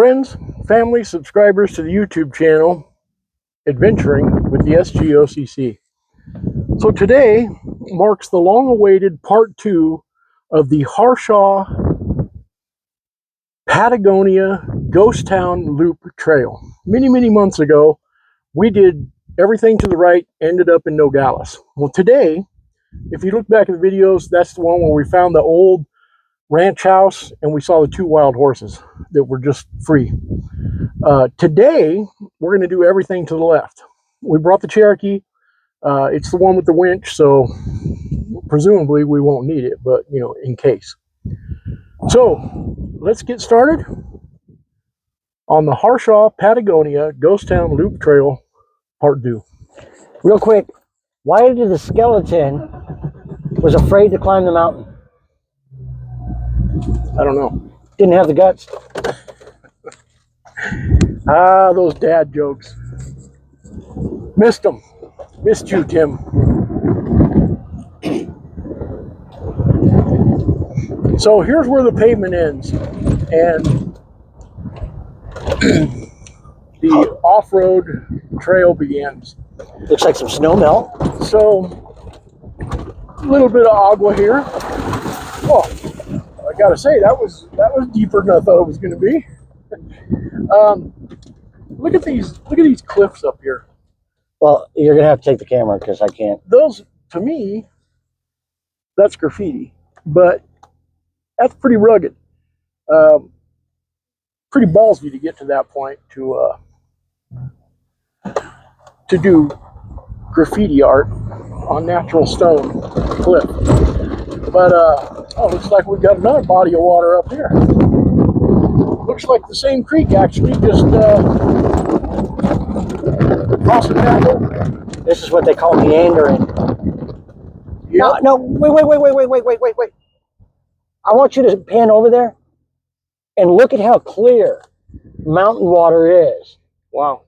Friends, family, subscribers to the YouTube channel, Adventuring with the S.G.O.C.C. So today marks the long-awaited part 2 of the Harshaw Patagonia Ghost Town Loop Trail. Many months ago, we did everything to the right, ended up in Nogales. Well, today, if you look back at the videos, that's the one where we found the old ranch house and we saw the 2 wild horses that were just free. Today, we're going to do everything to the left. We brought the Cherokee. It's the one with the winch, so presumably we won't need it, but you know, in case. So let's get started on the Harshaw Patagonia Ghost Town Loop Trail Part 2. Real quick, why did the skeleton was afraid to climb the mountain? I don't know. Didn't have the guts. Ah, those dad jokes. Missed them. Missed you, Tim. So here's where the pavement ends, and the off-road trail begins. Looks like some snow melt. So a little bit of agua here. Oh, I gotta say that was deeper than I thought it was going to be. Look at these cliffs up here. Well, you're gonna have to take the camera because I can't. Those, to me, that's graffiti, but that's pretty rugged. Pretty ballsy to get to that point to do graffiti art on natural stone cliff. But oh, looks like we've got another body of water up here. Looks like the same creek actually, just crossing back over. This is what they call meandering. Yep. No, wait. I want you to pan over there and look at how clear mountain water is. Wow,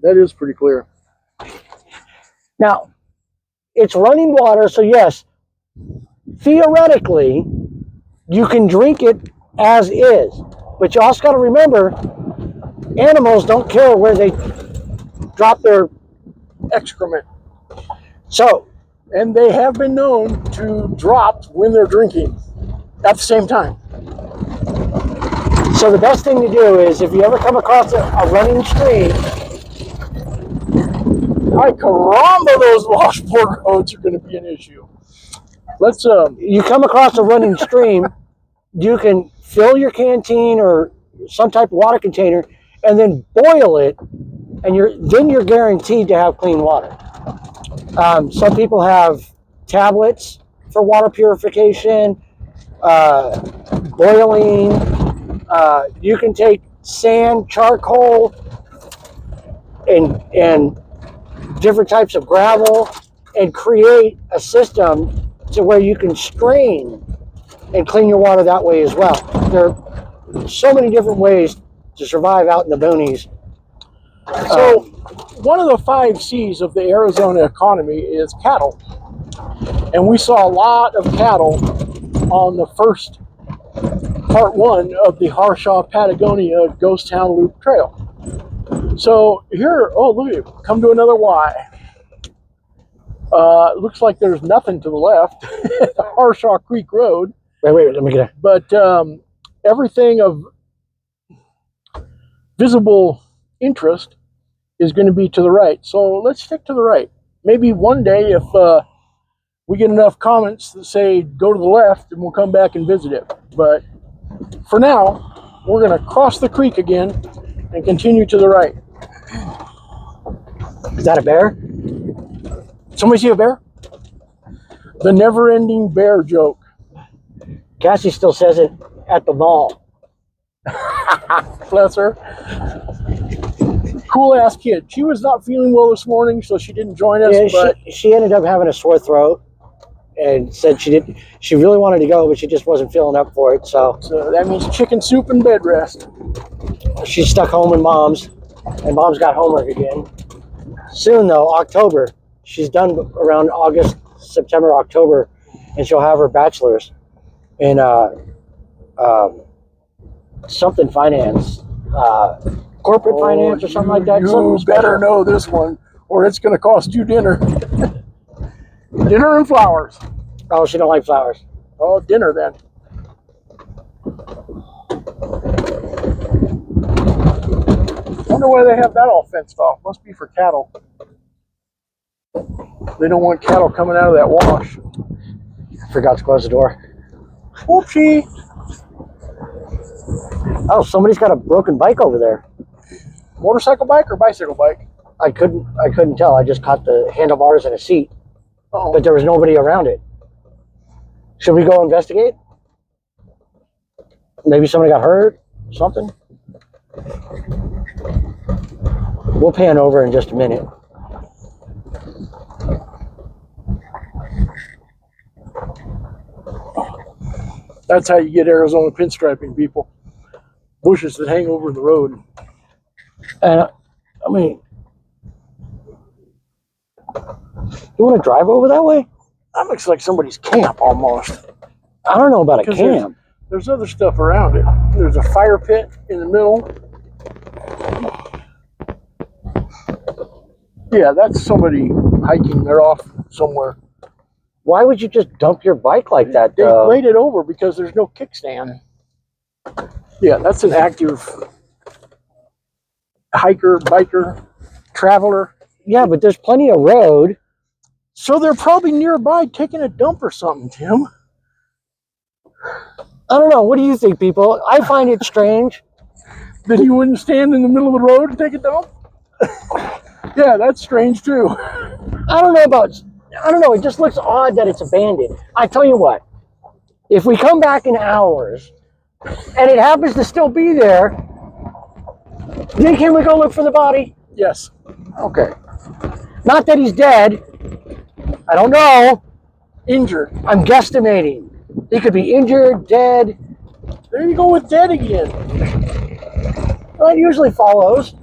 that is pretty clear. Now, it's running water, so yes, theoretically, you can drink it as is. But you also got to remember, animals don't care where they drop their Excrement. So, and they have been known to drop when they're drinking at the same time. So the best thing to do is, if you ever come across a running stream, Ay caramba, those washboard roads are going to be an issue. Let's you come across a running stream, you can fill your canteen or some type of water container and then boil it, and you're guaranteed to have clean water. Some people have tablets for water purification, boiling. You can take sand, charcoal, and different types of gravel and create a system to where you can strain and clean your water that way as well. There are so many different ways to survive out in the boonies. So one of the 5 C's of the Arizona economy is cattle. And we saw a lot of cattle on the first part 1 of the Harshaw Patagonia Ghost Town Loop Trail. So here, oh look at it, come to another Y. Looks like there's nothing to the left. The Harshaw Creek Road. Wait, let me get it. But everything of visible interest is going to be to the right. So let's stick to the right. Maybe one day if we get enough comments that say go to the left, and we'll come back and visit it. But for now, we're going to cross the creek again and continue to the right. Is that a bear? Somebody see a bear? The never-ending bear joke. Cassie still says it at the mall. Bless her. Cool ass kid. She was not feeling well this morning, so she didn't join us. Yeah, but she ended up having a sore throat and said she really wanted to go, but she just wasn't feeling up for it. So that means chicken soup and bed rest. She's stuck home with Mom's, and Mom's got homework again. Soon though, October. She's done around August, September, October, and she'll have her bachelor's in something finance. corporate finance or something like that. You Something better special. know this one, or it's going to cost you dinner. Dinner and flowers. Oh, she don't like flowers. Oh, dinner then. Wonder why they have that all fenced off. Must be for cattle. They don't want cattle coming out of that wash. Forgot to close the door. Whoopsie. Oh, somebody's got a broken bike over there. Motorcycle bike or bicycle bike? I couldn't tell. I just caught the handlebars and a seat, Oh, but there was nobody around it. Should we go investigate? Maybe somebody got hurt, something. We'll pan over in just a minute. that's how you get Arizona pinstriping, people. Bushes that hang over the road. And I mean, you want to drive over that way? That looks like somebody's camp almost. I don't know about a Because camp. There's other stuff around it. There's a fire pit in the middle. Yeah, that's somebody hiking. They're off somewhere. Why would you just dump your bike like that? They laid it over because there's no kickstand. Yeah, that's an active hiker, biker, traveler. Yeah, but there's plenty of road. So they're probably nearby taking a dump or something, Tim. I don't know. What do you think, people? I find it strange. That he wouldn't stand in the middle of the road and take a dump? Yeah, that's strange too. I don't know. It just looks odd that it's abandoned. I tell you what, if we come back in hours and it happens to still be there, then can we go look for the body? Yes. Okay. Not that he's dead. I don't know. Injured. I'm guesstimating. He could be injured, dead. There you go with dead again. Well, it usually follows.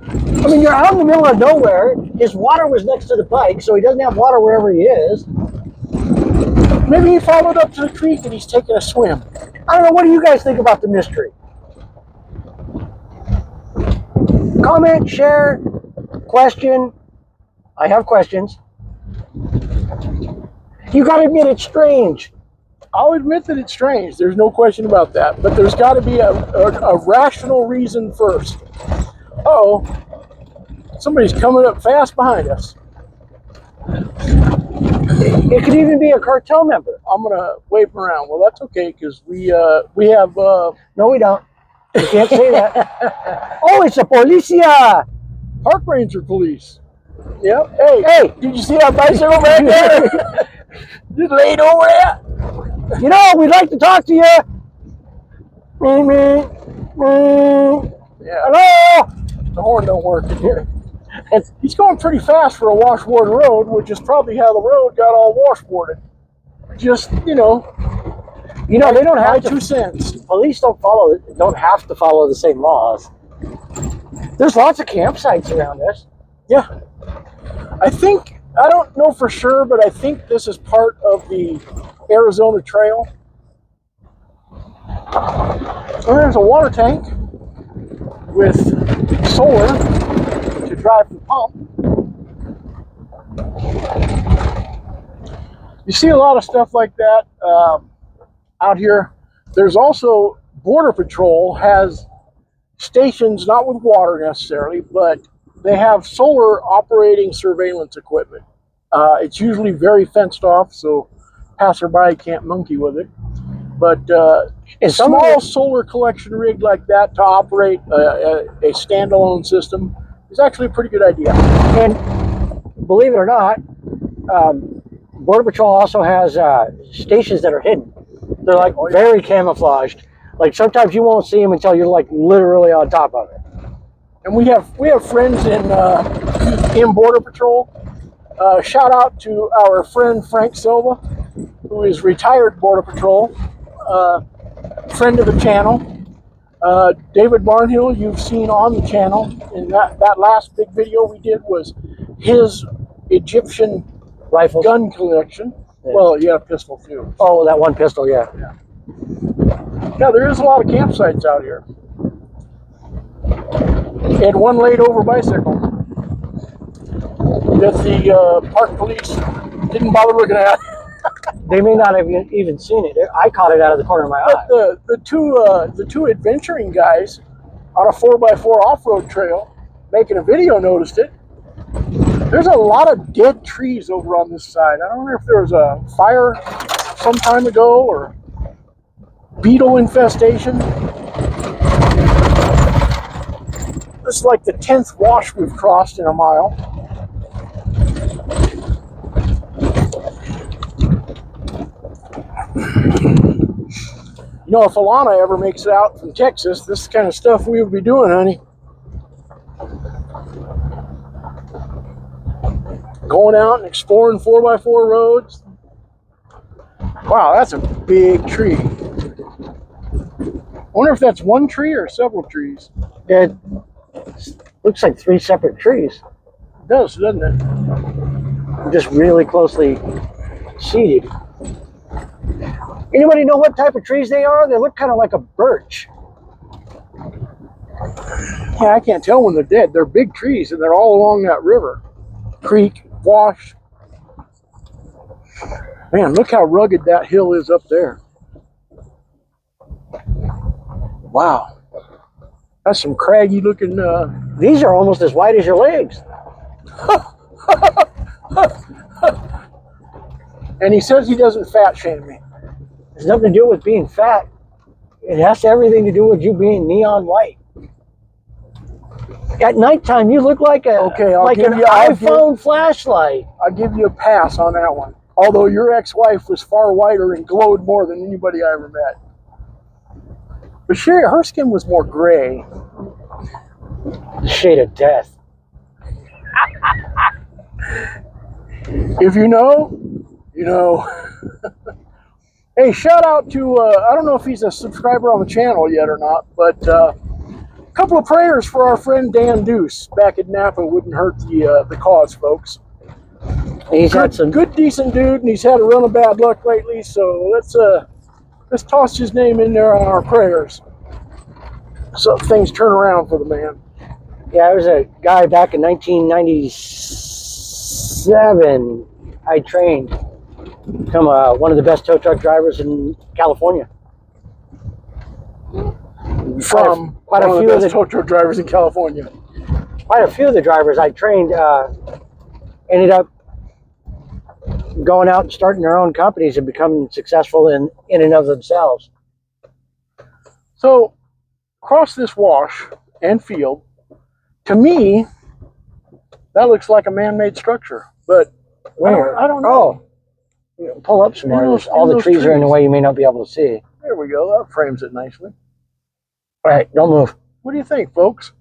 I mean, you're out in the middle of nowhere. His water was next to the bike, so he doesn't have water wherever he is. Maybe he followed up to the creek and he's taking a swim. I don't know. What do you guys think about the mystery? Comment, share, question. I have questions. You got to admit it's strange. I'll admit that it's strange. There's no question about that. But there's got to be a rational reason first. Uh-oh. Somebody's coming up fast behind us. It could even be a cartel member. I'm going to wave him around. Well, that's okay because we have... No, we don't. You can't say that. Oh, it's a policia. Park ranger police. Yep. Hey. Did you see that bicycle back there? Just laid over there. You know, we'd like to talk to you. Yeah. Hello. The horn don't work in here. He's going pretty fast for a washboard road, which is probably how the road got all washboarded. Just, You know, they don't my have 2 to. cents. Police don't have to follow the same laws. There's lots of campsites around us. Yeah. I don't know for sure, but I think this is part of the Arizona Trail. And there's a water tank with solar to drive the pump. You see a lot of stuff like that out here. There's also Border Patrol has stations, not with water necessarily, but they have solar operating surveillance equipment. It's usually very fenced off, so passerby can't monkey with it. But a small solar collection rig like that to operate a standalone system is actually a pretty good idea. And believe it or not, Border Patrol also has stations that are hidden. They're like very camouflaged. Like sometimes you won't see them until you're like literally on top of it. And we have friends in Border Patrol. Shout out to our friend Frank Silva, who is retired Border Patrol, friend of the channel. David Barnhill, you've seen on the channel, and that last big video we did was his Egyptian Rifles. gun collection. Yeah. Well, yeah, pistol too. Oh, that one pistol, yeah. Yeah, there is a lot of campsites out here. and one laid over bicycle that the park police didn't bother looking at. They may not have even seen it. I caught it out of the corner of my eye. But the two adventuring guys on a 4x4 off-road trail making a video noticed it. There's a lot of dead trees over on this side. I don't know if there was a fire some time ago or beetle infestation. This is like the 10th wash we've crossed in a mile. You know, if Alana ever makes it out from Texas, this is the kind of stuff we would be doing, honey. Going out and exploring 4x4 roads. Wow, that's a big tree. I wonder if that's one tree or several trees. It looks like 3 separate trees. It does, doesn't it? Just really closely seeded. Anybody know what type of trees they are? They look kind of like a birch. Yeah, I can't tell when they're dead. They're big trees, and they're all along that river. Creek, wash. Man, look how rugged that hill is up there. Wow. That's some craggy looking... These are almost as wide as your legs. And he says he doesn't fat shame me. It's nothing to do with being fat. It has everything to do with you being neon white. At nighttime, you look like an iPhone flashlight. I'll give you a pass on that one. Although your ex-wife was far whiter and glowed more than anybody I ever met. But her skin was more gray. The shade of death. If you know, you know. Hey, shout out to, I don't know if he's a subscriber on the channel yet or not, but a couple of prayers for our friend Dan Deuce back in Napa wouldn't hurt the cause, folks. He's had some good, decent dude, and he's had a run of bad luck lately, so let's toss his name in there on our prayers so things turn around for the man. Yeah, I was a guy back in 1997. I trained to become one of the best tow truck drivers in California. From quite a few of the tow truck drivers in California. Quite a few of the drivers I trained ended up going out and starting their own companies and becoming successful in and of themselves. So, across this wash and field, to me, that looks like a man-made structure. But where? I don't know. Oh, pull up some more. All the trees are in the way, you may not be able to see. There we go. That frames it nicely. All right, don't move. What do you think, folks?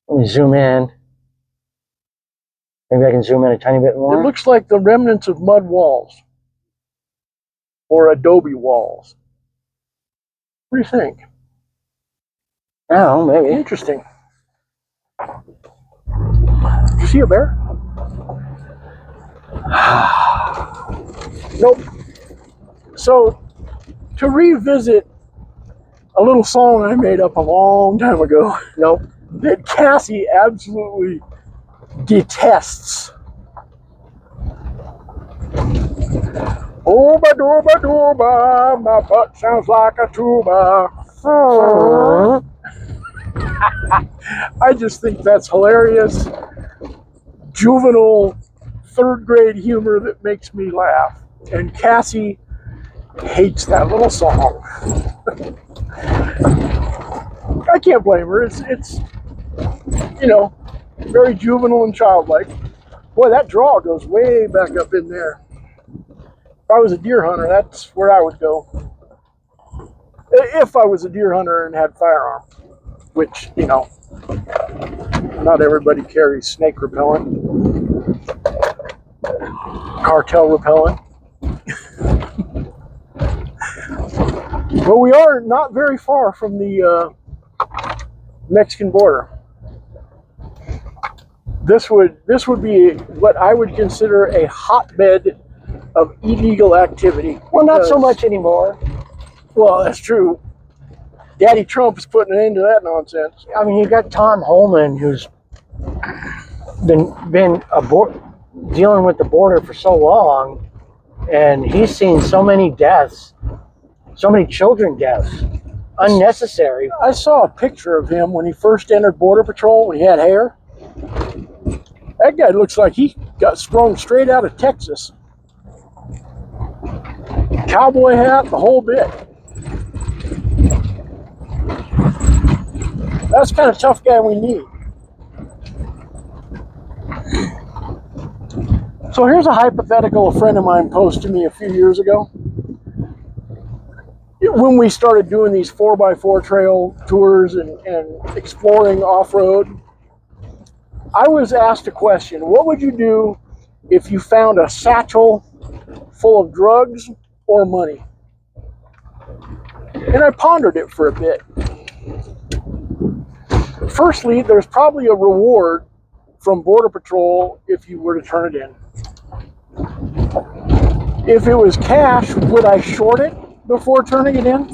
Let me zoom in. Maybe I can zoom in a tiny bit more. It looks like the remnants of mud walls or adobe walls. What do you think? Oh, maybe. Interesting. Did you see a bear? Nope. So, to revisit a little song I made up a long time ago. Nope. That Cassie absolutely detests. Ooba dooba dooba, my butt sounds like a tuba. I just think that's hilarious, juvenile, third grade humor that makes me laugh. And Cassie hates that little song. I can't blame her. It's you know, very juvenile and childlike. Boy, that draw goes way back up in there. If I was a deer hunter, that's where I would go. If I was a deer hunter and had firearms, which, you know, not everybody carries snake repellent, cartel repellent. But we are not very far from the Mexican border. This would be what I would consider a hotbed of illegal activity. Well, not so much anymore. Well, that's true. Daddy Trump is putting an end to that nonsense. I mean, you got Tom Holman, who's been dealing with the border for so long, and he's seen so many deaths, so many children deaths, unnecessary. I saw a picture of him when he first entered Border Patrol when he had hair. That guy looks like he got sprung straight out of Texas. Cowboy hat, the whole bit. That's the kind of tough guy we need. So here's a hypothetical a friend of mine posed to me a few years ago. When we started doing these 4x4 trail tours and exploring off-road, I was asked a question: what would you do if you found a satchel full of drugs or money? And I pondered it for a bit. Firstly, there's probably a reward from Border Patrol if you were to turn it in. If it was cash, would I short it before turning it in?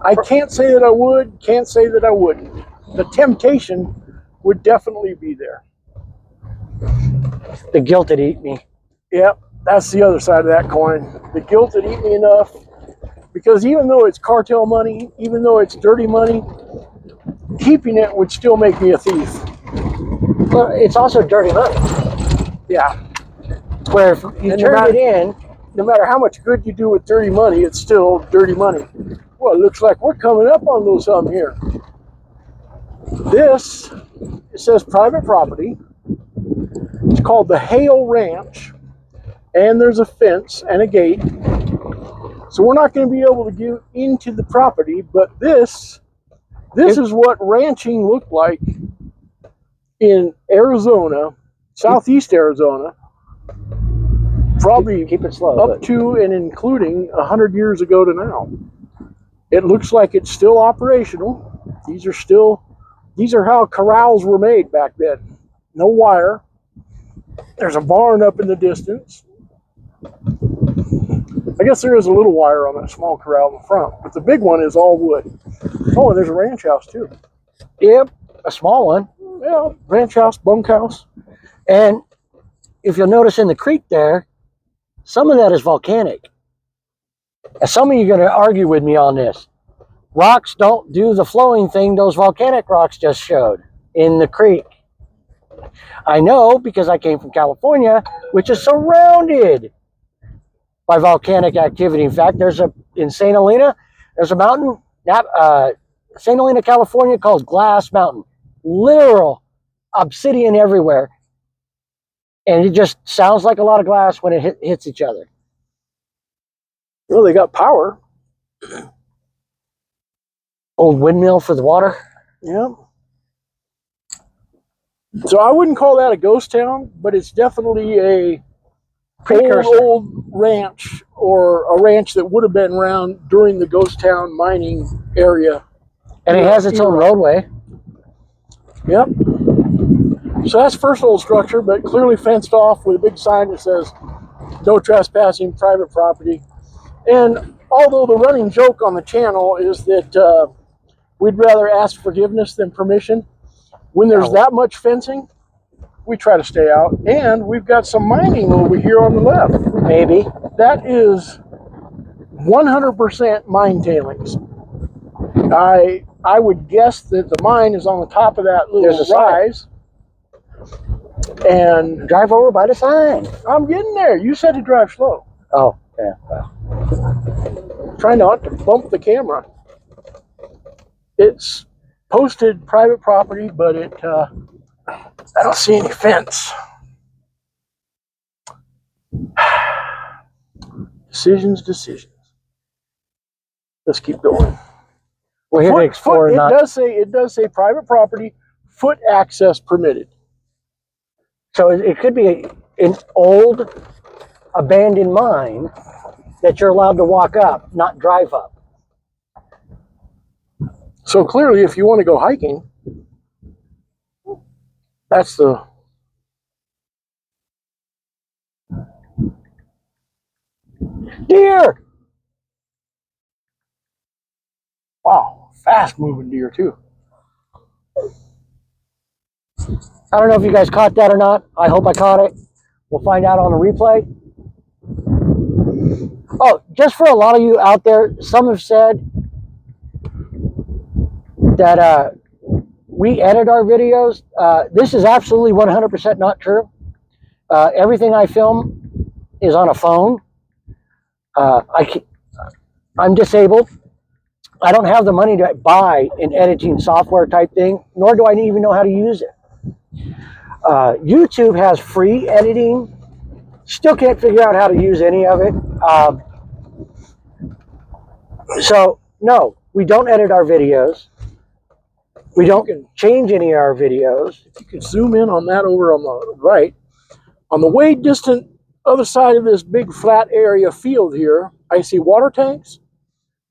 I can't say that I would, can't say that I wouldn't. The temptation would definitely be there. The guilt that eat me. Yep, that's the other side of that coin. The guilt that eat me enough, because even though it's cartel money, even though it's dirty money, keeping it would still make me a thief. But it's also dirty money. Yeah. Where if you turn it in, no matter how much good you do with dirty money, it's still dirty money. Well, it looks like we're coming up on a little something here. This, it says private property. It's called the Hale Ranch, and there's a fence and a gate. So we're not going to be able to get into the property, but this is what ranching looked like in Arizona, southeast Arizona, probably keep it slow, up to and including 100 years ago to now. It looks like it's still operational. These are how corrals were made back then. No wire. There's a barn up in the distance. I guess there is a little wire on that small corral in the front, but the big one is all wood. Oh, and there's a ranch house too. Yep, a small one. Yeah, ranch house, bunkhouse. And if you'll notice in the creek there, some of that is volcanic. And some of you are going to argue with me on this. Rocks don't do the flowing thing those volcanic rocks just showed in the creek. I know because I came from California, which is surrounded by volcanic activity. In fact, in St. Helena, there's a mountain, St. Helena, California, called Glass Mountain. Literal obsidian everywhere. And it just sounds like a lot of glass when it hits each other. Well, they got power. Old windmill for the water. Yeah. So I wouldn't call that a ghost town, but it's definitely a old ranch, or a ranch that would have been around during the ghost town mining area. And it has its own roadway. Yep. So that's first old structure, but clearly fenced off with a big sign that says no trespassing, private property. And although the running joke on the channel is that we'd rather ask forgiveness than permission, when there's that much fencing, we try to stay out. And we've got some mining over here on the left. Maybe. That is 100% mine tailings. I would guess that the mine is on the top of that little rise. And drive over by the sign. I'm getting there. You said to drive slow. Oh, yeah. Well. Try not to bump the camera. It's posted private property, but I don't see any fence. Decisions. Let's keep going. We're here to explore. It does say private property, foot access permitted. So it could be an old abandoned mine that you're allowed to walk up, not drive up. So clearly, if you want to go hiking, that's the Deer! Wow, fast moving deer too. I don't know if you guys caught that or not. I hope I caught it. We'll find out on the replay. Oh, just for a lot of you out there, some have said that we edit our videos. This is absolutely 100% not true. Everything I film is on a phone. I'm disabled. I don't have the money to buy an editing software type thing, nor do I even know how to use it. YouTube has free editing. Still can't figure out how to use any of it. So, no, we don't edit our videos. We don't change any of our videos. If you can zoom in on that over on the right, on the way distant other side of this big flat area field here, I see water tanks,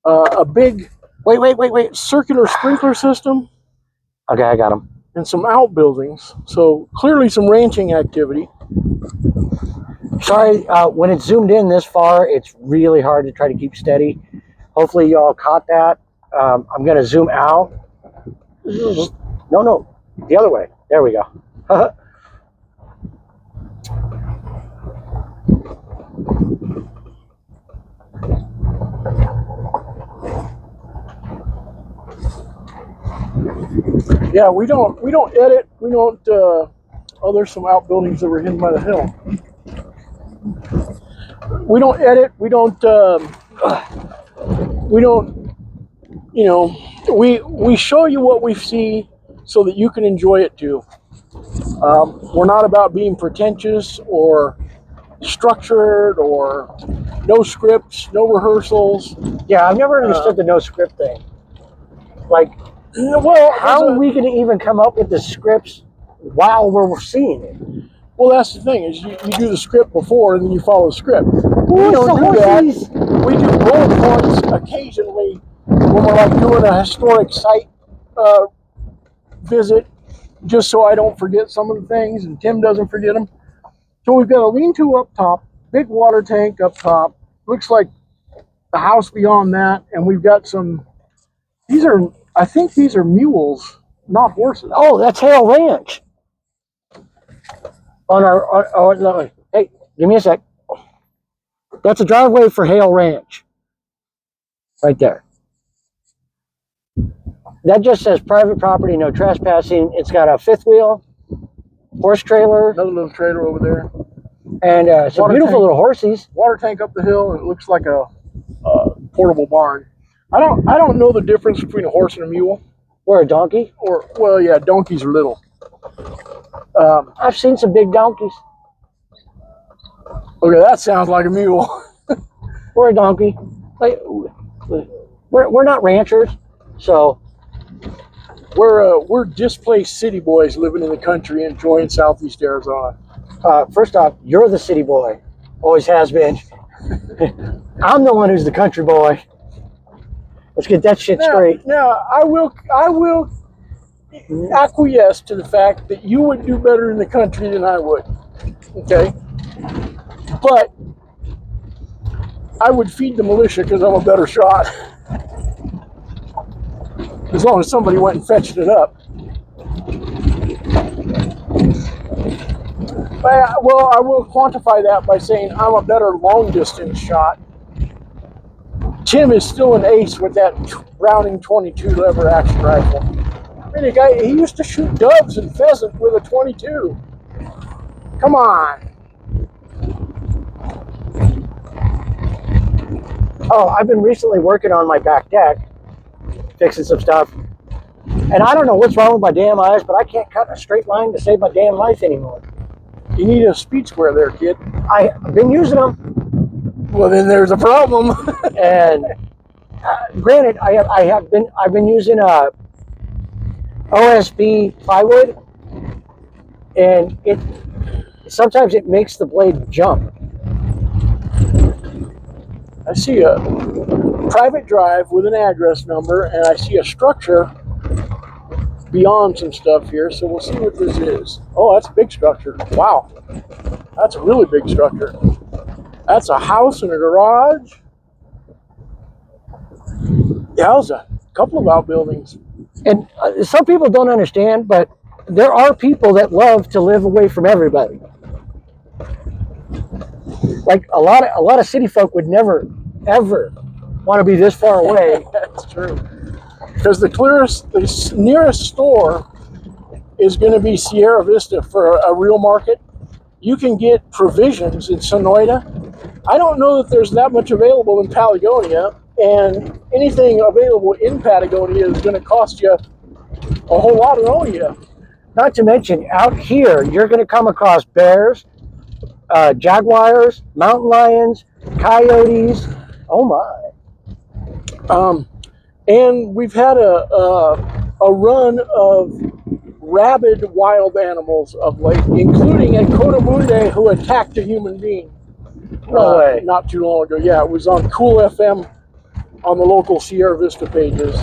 a big Wait. circular sprinkler system, Okay, I got them. and some outbuildings. So clearly some ranching activity. Sorry, when it's zoomed in this far, it's really hard to try to keep steady. Hopefully you all caught that. I'm going to zoom out. No, the other way. There we go. Yeah, we don't edit. We don't. Oh, there's some outbuildings that were hidden by the hill. We don't edit. We don't. You know, we show you what we see so that you can enjoy it too. We're not about being pretentious or structured or no scripts, no rehearsals. Yeah, I've never understood the no script thing. Like, Well, how are we going to even come up with the scripts while we're seeing it? Well, that's the thing is you do the script before and then you follow the script. Who's We don't the do that. horses? We do bullet points occasionally when we're like doing a historic site visit, just so I don't forget some of the things and Tim doesn't forget them. So we've got a lean-to up top, big water tank up top. Looks like the house beyond that, and we've got some. I think these are mules, not horses. Oh, that's Hale Ranch. No, hey, give me a sec. That's a driveway for Hale Ranch. Right there. That just says private property, no trespassing. It's got a fifth wheel, horse trailer, Another little trailer over there. and some Water beautiful tank. little horses. Water tank up the hill, and it looks like a portable barn. I don't know the difference between a horse and a mule. Or a donkey. Or, well, yeah, donkeys are little. I've seen some big donkeys. Okay, that sounds like a mule. Or a donkey. Like, we're not ranchers, so We're displaced city boys living in the country, enjoying Southeast Arizona. first off, you're the city boy. Always has been. I'm the one who's the country boy. Let's get that shit straight. Now, I will acquiesce to the fact that you would do better in the country than I would. Okay? But I would feed the militia because I'm a better shot. As long as somebody went and fetched it up. Well, I will quantify that by saying I'm a better long distance shot. Tim is still an ace with that Browning 22 lever action rifle. I mean, the guy, he used to shoot doves and pheasant with a 22. Come on. Oh, I've been recently working on my back deck, fixing some stuff. And I don't know what's wrong with my damn eyes, but I can't cut in a straight line to save my damn life anymore. You need a speed square there, kid. I've been using them. Well, then there's a problem. And granted, I've been using OSB plywood, and sometimes it makes the blade jump. I see a private drive with an address number, and I see a structure beyond some stuff here, so we'll see what this is. Oh, that's a big structure. Wow. That's a really big structure. That's a house and a garage. Yeah, there's a couple of outbuildings. And some people don't understand, but there are people that love to live away from everybody. Like a lot of city folk would never, ever want to be this far away. That's true. Because the nearest store is going to be Sierra Vista for a real market. You can get provisions in Sonoita. I don't know that there's that much available in Patagonia, and anything available in Patagonia is going to cost you a whole lot of Onia. Not to mention, out here, you're going to come across bears, jaguars, mountain lions, coyotes. Oh my! And we've had a run of rabid wild animals of late, including a Cotamunde who attacked a human being. No way. Not too long ago. Yeah, it was on Cool FM on the local Sierra Vista pages.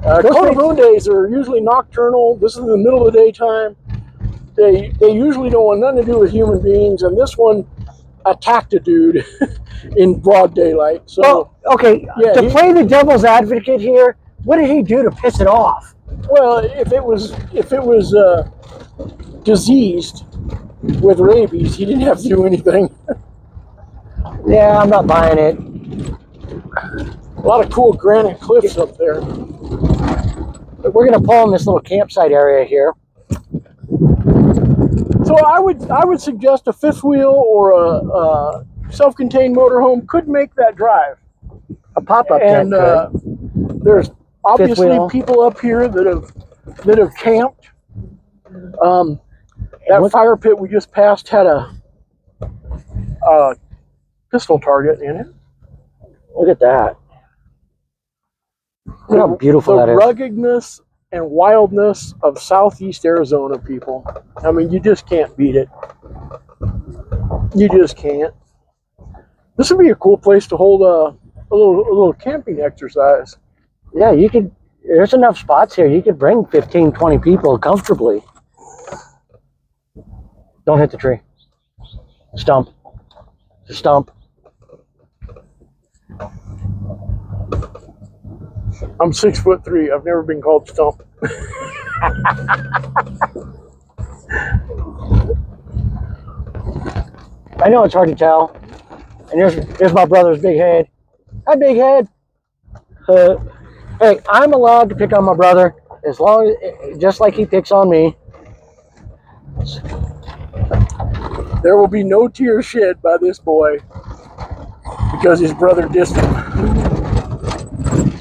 Cotamundes are usually nocturnal. This is in the middle of the daytime. They usually don't want nothing to do with human beings, and this one attacked a dude in broad daylight. So, well, okay, yeah, to play the devil's advocate here, what did he do to piss it off? Well, if it was diseased with rabies, he didn't have to do anything. Yeah, I'm not buying it. A lot of cool granite cliffs up there. But we're going to pull in this little campsite area here. So I would suggest a fifth wheel or a self-contained motorhome could make that drive. A pop-up tent could. There's obviously people up here that have camped. That fire pit we just passed had a pistol target in it. Look at that. Look how beautiful that is. The ruggedness and wildness of southeast Arizona, people. I mean, you just can't beat it. You just can't. This would be a cool place to hold a little camping exercise. Yeah, you could. There's enough spots here. You could bring 15, 20 people comfortably. Don't hit the tree. Stump. Stump. I'm 6'3". I've never been called stump. I know it's hard to tell. And there's my brother's big head. Hi, big head. Hey, I'm allowed to pick on my brother as long as, just like he picks on me. There will be no tears shed by this boy because his brother dissed him.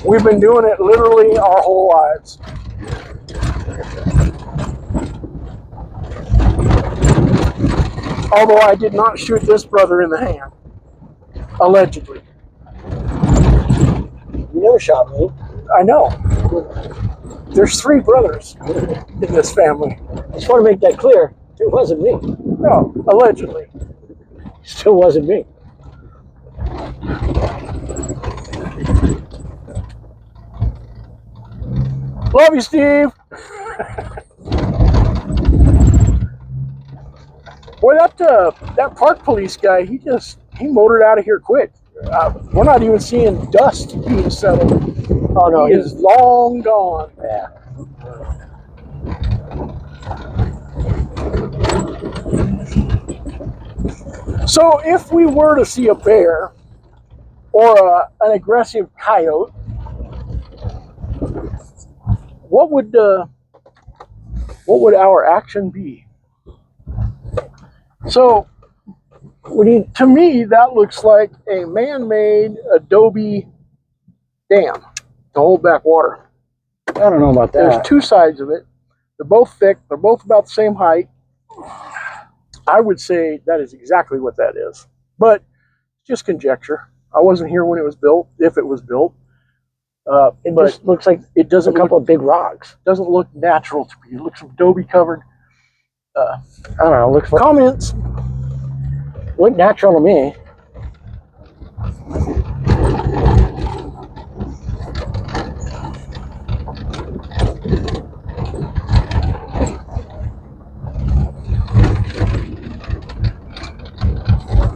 We've been doing it literally our whole lives. Although I did not shoot this brother in the hand. Allegedly. You never shot me. I know. There's 3 brothers in this family. I just want to make that clear. It wasn't me. No, allegedly. Still wasn't me. Love you, Steve. Boy, that park police guy, he motored out of here quick. We're not even seeing dust being settled. Oh no, he is long gone. Yeah. So if we were to see a bear or an aggressive coyote, what would our action be? So, to me, that looks like a man-made adobe dam to hold back water. I don't know about that. There's 2 sides of it. They're both thick. They're both about the same height. I would say that is exactly what that is. But it's just conjecture. I wasn't here when it was built, if it was built. It just looks like it doesn't a couple of big rocks. Doesn't look natural to me. It looks adobe covered. I don't know. Looks like comments. Look natural to me.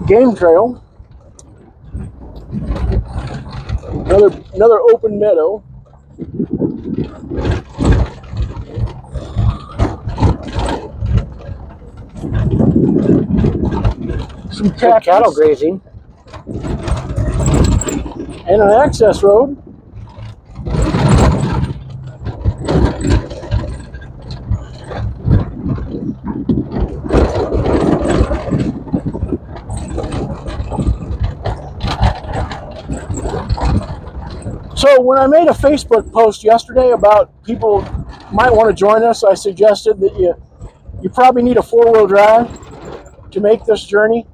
game trail. Another open meadow. Some Good cattle grazing. And an access road. So when I made a Facebook post yesterday about people might want to join us, I suggested that you probably need a 4-wheel drive to make this journey.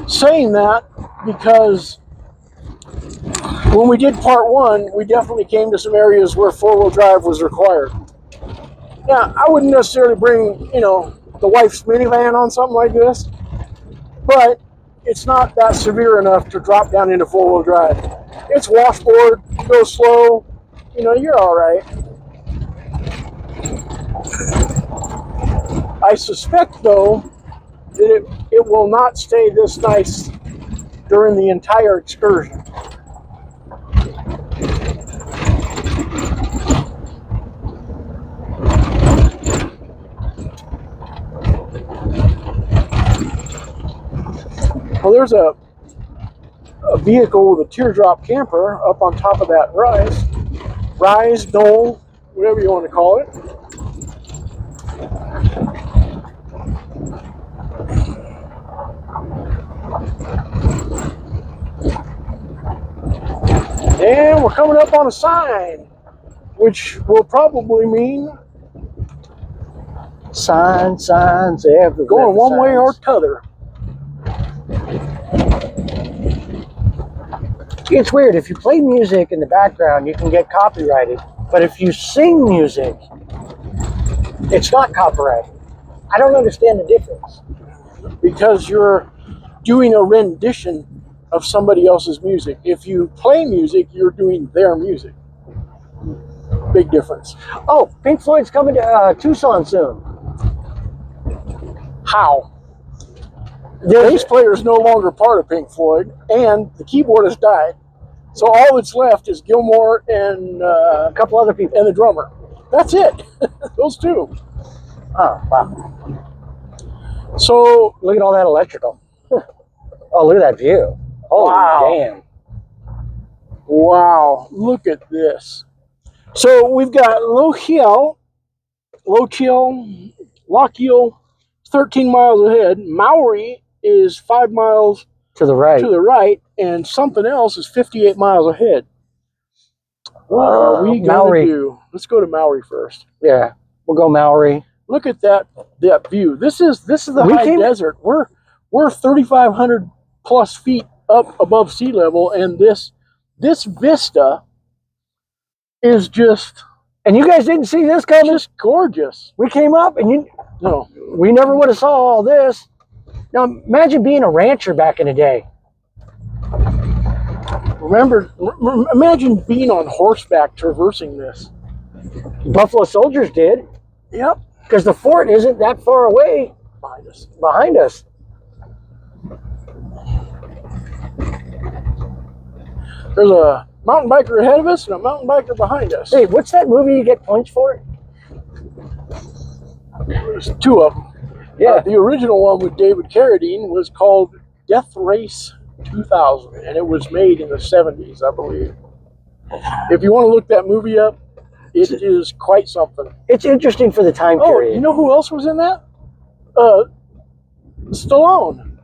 Saying that because when we did part 1, we definitely came to some areas where 4-wheel drive was required. Now, I wouldn't necessarily bring, the wife's minivan on something like this, but it's not that severe enough to drop down into 4-wheel drive. It's washboard, go slow, you're all right. I suspect, though, that it will not stay this nice during the entire excursion. Well, there's a vehicle with a teardrop camper up on top of that rise, knoll, whatever you want to call it. And we're coming up on a sign, which will probably mean Signs everywhere. going one way or t'other. It's weird. If you play music in the background, you can get copyrighted. But if you sing music, it's not copyrighted. I don't understand the difference. Because you're doing a rendition of somebody else's music. If you play music, you're doing their music. Big difference. Oh, Pink Floyd's coming to Tucson soon. How? The bass player is no longer part of Pink Floyd, and the keyboardist died. So all that's left is Gilmore and A couple other people. and the drummer. That's it. Those two. Oh, wow. So Look at all that electrical. Oh, look at that view. Holy Wow. damn. wow, look at this. So we've got Lochiel, 13 miles ahead. Maori is 5 miles To the right. to the right, and something else is 58 miles ahead. What are we going Maori. to do? Let's go to Maori first. Yeah, we'll go Maori. Look at that view. This is the high desert. We're 3,500 plus feet up above sea level, and this vista is just And you guys didn't see this coming? gorgeous. We came up and No, we never would have saw all this. Now imagine being a rancher back in the day. imagine being on horseback traversing this. Buffalo soldiers did, Yep, because the fort isn't that far away behind us. behind us. There's a mountain biker ahead of us and a mountain biker behind us. Hey, what's that movie you get points for? There's 2 of them. Yeah. The original one with David Carradine was called Death Race 2000, and it was made in the 70s, I believe. If you want to look that movie up, it is quite something. It's interesting for the time Oh, period. you know who else was in that? Stallone.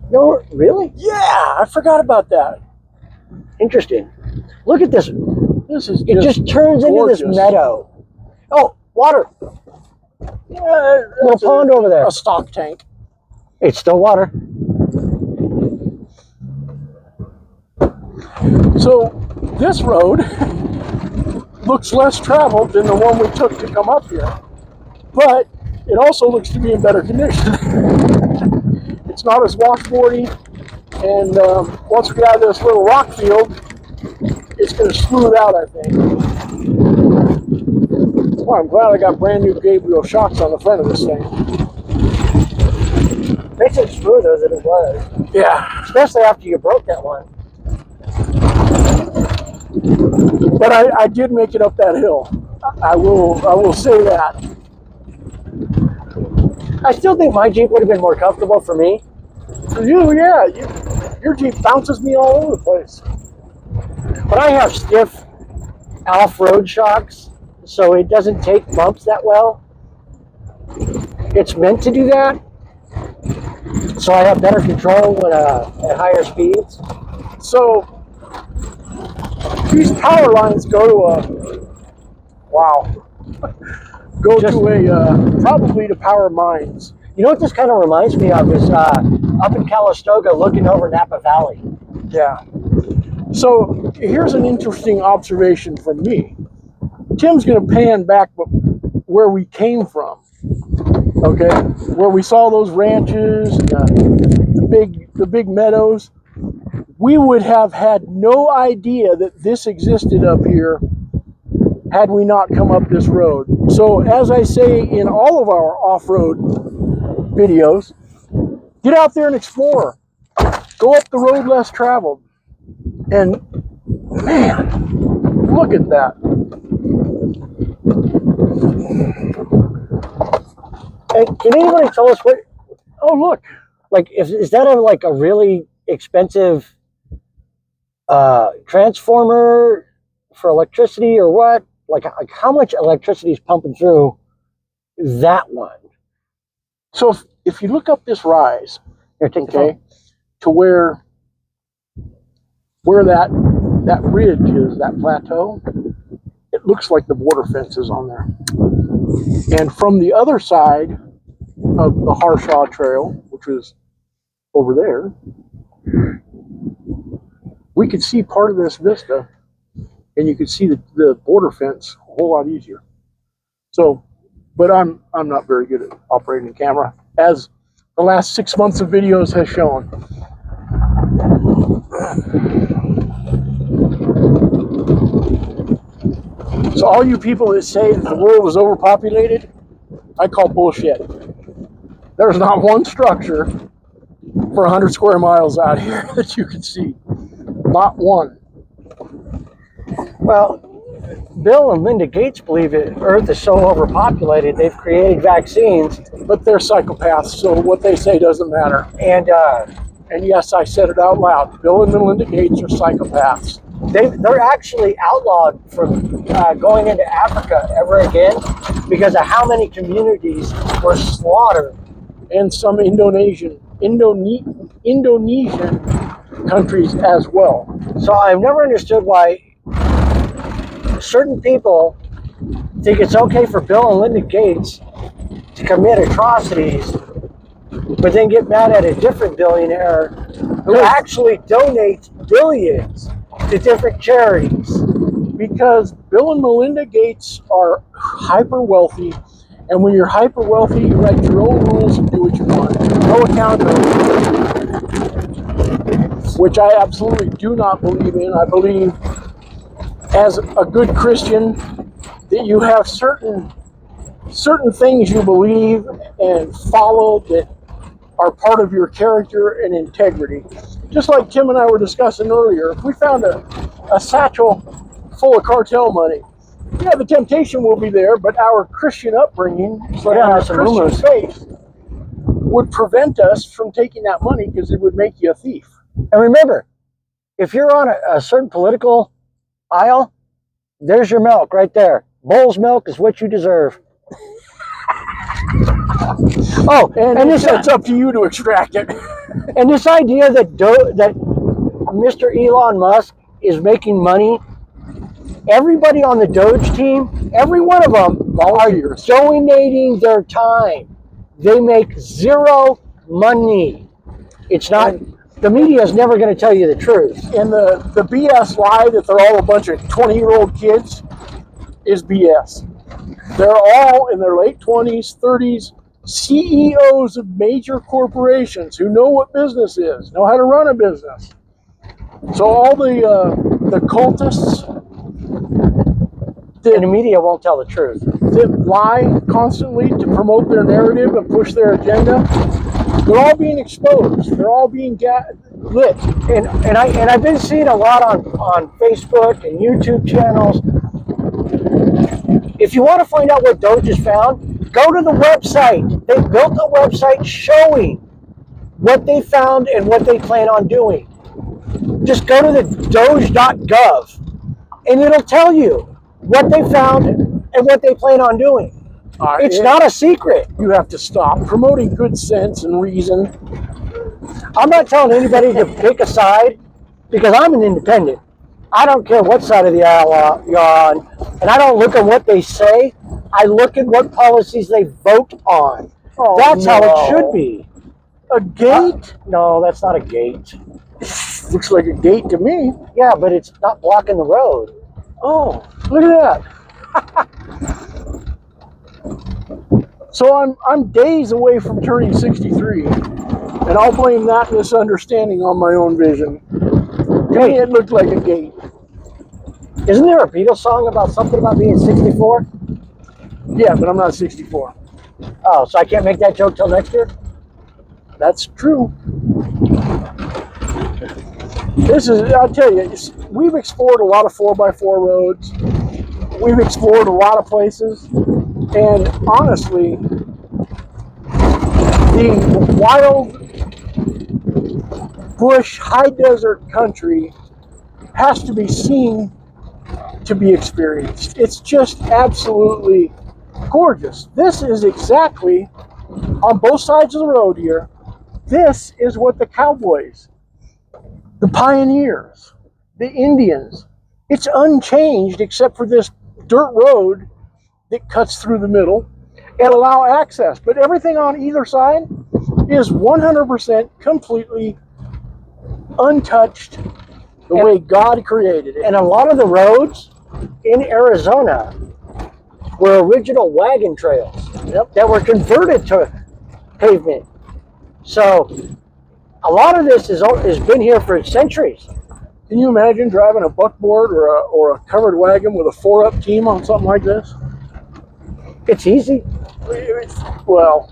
No, really? Yeah, I forgot about that. Interesting. Look at this. This is It just turns gorgeous. into this meadow. Oh, water. Yeah, Little pond over there. a stock tank. It's still water. So this road looks less traveled than the one we took to come up here, but it also looks to be in better condition. It's not as washboardy, and once we get out of this little rock field, it's going to smooth out, I think. Well, I'm glad I got brand new Gabriel shocks on the front of this thing. makes it smoother than it was. Yeah, Especially after you broke that one. but I did make it up that hill. I will say that. I still think my Jeep would have been more comfortable for me. For you, yeah, your Jeep bounces me all over the place. But I have stiff off-road shocks, so it doesn't take bumps that well. It's meant to do that, so I have better control when, at higher speeds. So these power lines go to probably to power mines. You know what this kind of reminds me of is up in Calistoga looking over Napa Valley. Yeah. So here's an interesting observation from me. Tim's going to pan back where we came from. Okay, where we saw those ranches, and the big meadows. We would have had no idea that this existed up here had we not come up this road. So as I say in all of our off-road videos, get out there and explore. Go up the road less traveled. And man, look at that. Hey, can anybody tell us what? Oh, look. Like, is that a really expensive transformer for electricity or what? Like how much electricity is pumping through that one? So if you look up this rise, Here, take okay, to where that ridge is, that plateau, it looks like the border fence is on there. And from the other side of the Harshaw Trail, which was over there, we could see part of this vista, and you could see the border fence a whole lot easier. So, but I'm not very good at operating a camera, as the last 6 months of videos has shown. So all you people that say that the world is overpopulated, I call bullshit. There's not one structure for 100 square miles out here that you can see. Not one. Well, Bill and Linda Gates believe that Earth is so overpopulated they've created vaccines. But they're psychopaths, so what they say doesn't matter. And yes, I said it out loud. Bill and Melinda Gates are psychopaths. they're actually outlawed from going into Africa ever again because of how many communities were slaughtered. And some Indonesian countries as well. So I've never understood why certain people think it's okay for Bill and Linda Gates to commit atrocities, but then get mad at a different billionaire who actually donates billions to different charities. Because Bill and Melinda Gates are hyper wealthy, and when you're hyper wealthy, you write your own rules and do what you want. No accountability, which I absolutely do not believe in. I believe, as a good Christian, that you have certain things you believe and follow that are part of your character and integrity. Just like Tim and I were discussing earlier, if we found a satchel full of cartel money, yeah, the temptation will be there, but our Christian upbringing and our Christian faith would prevent us from taking that money because it would make you a thief. And remember, if you're on a certain political aisle, there's your milk right there. Bull's milk is what you deserve. Oh, and it's up to you to extract it. And this idea that Mr. Elon Musk is making money, everybody on the Doge team, every one of them are donating their time. They make zero money. It's not. The media is never going to tell you the truth. And the BS lie that they're all a bunch of 20-year-old kids is BS. They're all in their late 20s, 30s, CEOs of major corporations who know what business is, know how to run a business. So all the cultists and the media won't tell the truth. That lie constantly to promote their narrative and push their agenda, They're all being exposed. They're all being lit. And I've been seeing a lot on Facebook and YouTube channels. If you want to find out what Doge has found, go to the website. They built a website showing what they found and what they plan on doing. Just go to the doge.gov and it'll tell you what they found and what they plan on doing. It's not a secret. You have to stop promoting good sense and reason. I'm not telling anybody to pick a side because I'm an independent. I don't care what side of the aisle you're on, and I don't look at what they say. I look at what policies they vote on. Oh, That's no. how it should be. A gate? No, that's not a gate. Looks like a gate to me. Yeah, but it's not blocking the road. Oh, look at that. So I'm days away from turning 63, and I'll blame that misunderstanding on my own vision. To me, it looked like a gate. Isn't there a Beatles song about something about being 64? Yeah, but I'm not 64. Oh, so I can't make that joke till next year? That's true. I'll tell you, we've explored a lot of 4x4 roads. We've explored a lot of places. And honestly, the wild bush, high desert country has to be seen to be experienced. It's just absolutely gorgeous. This is exactly, on both sides of the road here, this is what the cowboys, the pioneers, the Indians, it's unchanged except for this dirt road that cuts through the middle and allow access. But everything on either side is 100% completely untouched the way God created it. And a lot of the roads in Arizona were original wagon trails that were converted to pavement. So a lot of this has been here for centuries. Can you imagine driving a buckboard or a covered wagon with a 4-up team on something like this? It's easy. Well,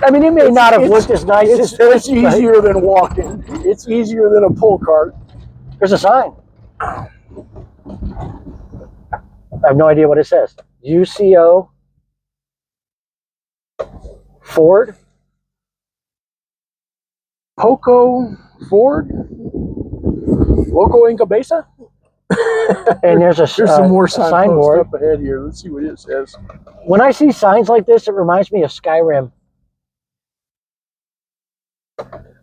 I mean, it may not have looked as nice as this. It's easier than walking. It's easier than a pull cart. There's a sign. I have no idea what it says. UCO Ford? Poco Ford? Loco en Cabeza? And there's some more signboard up ahead here. Let's see what it says. When I see signs like this, it reminds me of Skyrim.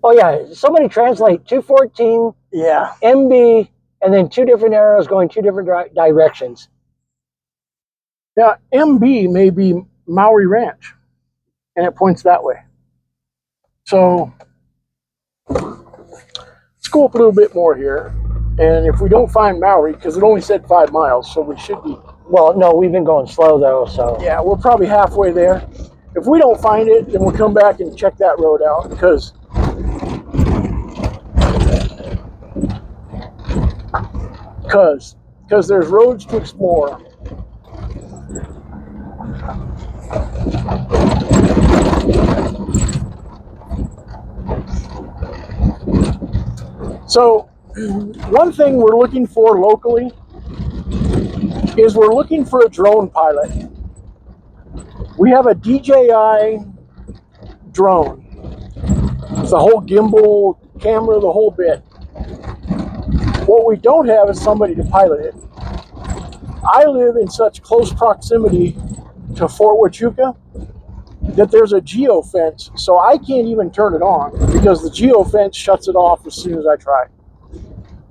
Oh yeah, somebody translate 214 MB and then two different arrows going two different directions. Now, MB may be Maori Ranch, and it points that way. So, let's go up a little bit more here. And if we don't find Maori, because it only said 5 miles, so we should be... Well, no, we've been going slow, though, so... Yeah, we're probably halfway there. If we don't find it, then we'll come back and check that road out, because... Because there's roads to explore. So, one thing we're looking for locally is we're looking for a drone pilot. We have a DJI drone. It's the whole gimbal, camera, the whole bit. What we don't have is somebody to pilot it. I live in such close proximity to Fort Huachuca that there's a geofence, so I can't even turn it on because the geofence shuts it off as soon as I try.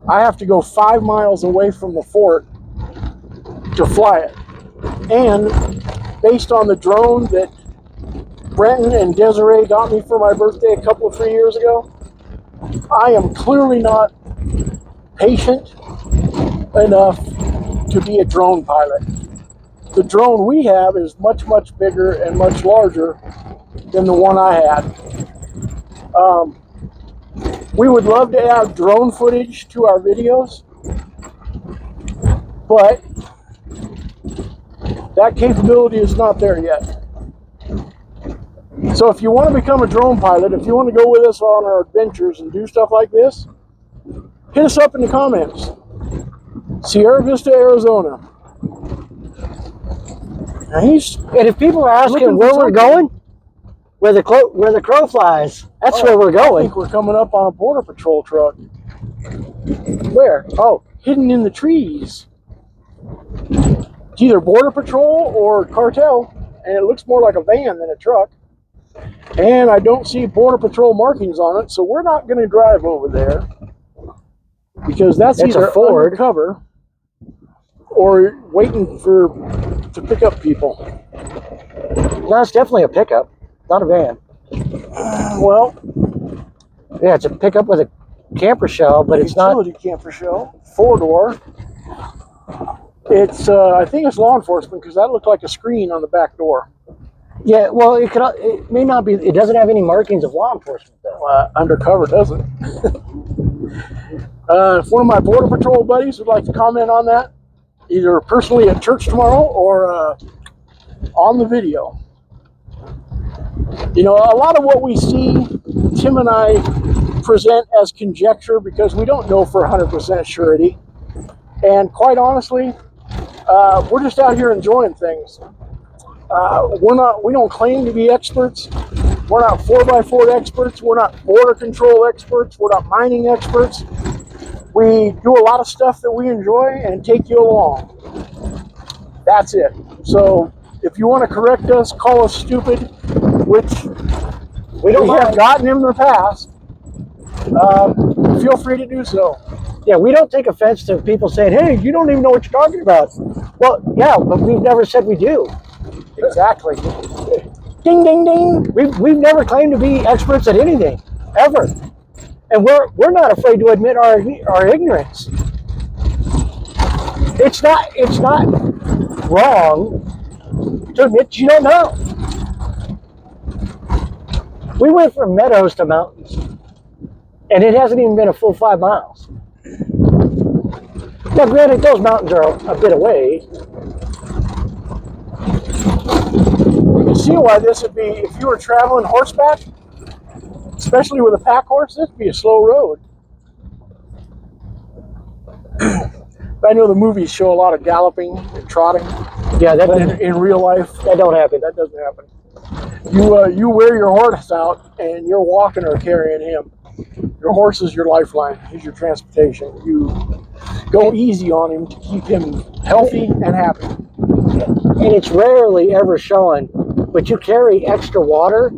I have to go 5 miles away from the fort to fly it. And based on the drone that Brenton and Desiree got me for my birthday a couple of 3 years ago, I am clearly not patient enough to be a drone pilot. The drone we have is much, much bigger and much larger than the one I had. We would love to add drone footage to our videos, but that capability is not there yet. So if you want to become a drone pilot, if you want to go with us on our adventures and do stuff like this, hit us up in the comments. Sierra Vista, Arizona. Nice. And if people are asking where we're going, where the crow flies, that's where we're I going. think we're coming up on a border patrol truck. Where? Oh, Hidden in the trees. It's either border patrol or cartel, and it looks more like a van than a truck. And I don't see border patrol markings on it, so we're not going to drive over there because that's either a Ford undercover or waiting to pick up people. No, it's definitely a pickup, not a van. Well, yeah, it's a pickup with a camper shell, but it's not utility camper shell, 4-door. It's I think it's law enforcement because that looked like a screen on the back door. Yeah, well, it may not be. It doesn't have any markings of law enforcement though. Undercover doesn't. If one of my border patrol buddies would like to comment on that, either personally at church tomorrow or on the video. You know, a lot of what we see, Tim and I present as conjecture because we don't know for 100% surety. And quite honestly, we're just out here enjoying things. We don't claim to be experts. We're not 4x4 experts. We're not border control experts. We're not mining experts. We do a lot of stuff that we enjoy and take you along. That's it. So if you want to correct us, call us stupid, which we have gotten in the past, feel free to do so. Yeah, we don't take offense to people saying, hey, you don't even know what you're talking about. Well, yeah, but we've never said we do. Exactly. Ding, ding, ding. We've never claimed to be experts at anything, ever. And we're not afraid to admit our ignorance. It's not wrong to admit you don't know. We went from meadows to mountains, and it hasn't even been a full 5 miles. Now, granted, those mountains are a bit away. You can see why this would be, if you were traveling horseback, especially with a pack horse, this would be a slow road. I know the movies show a lot of galloping and trotting. Yeah, but in real life, that don't happen. That doesn't happen. You wear your horse out and you're walking or carrying him. Your horse is your lifeline. He's your transportation. You go easy on him to keep him healthy and happy. And it's rarely ever shown, but you carry extra water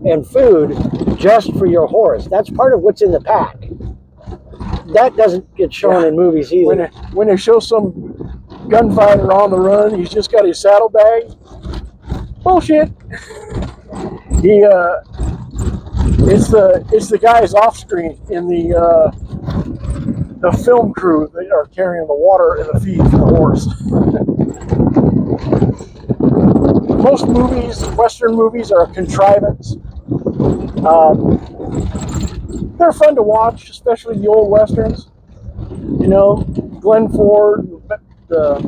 and food just for your horse. That's part of what's in the pack. That doesn't get shown in movies either. When they show some gunfighter on the run, he's just got his saddlebag. Bullshit. It's the guys off screen in the film crew that are carrying the water and the feed for the horse. Most movies, Western movies, are a contrivance. They're fun to watch, especially the old Westerns. You know, Glenn Ford, the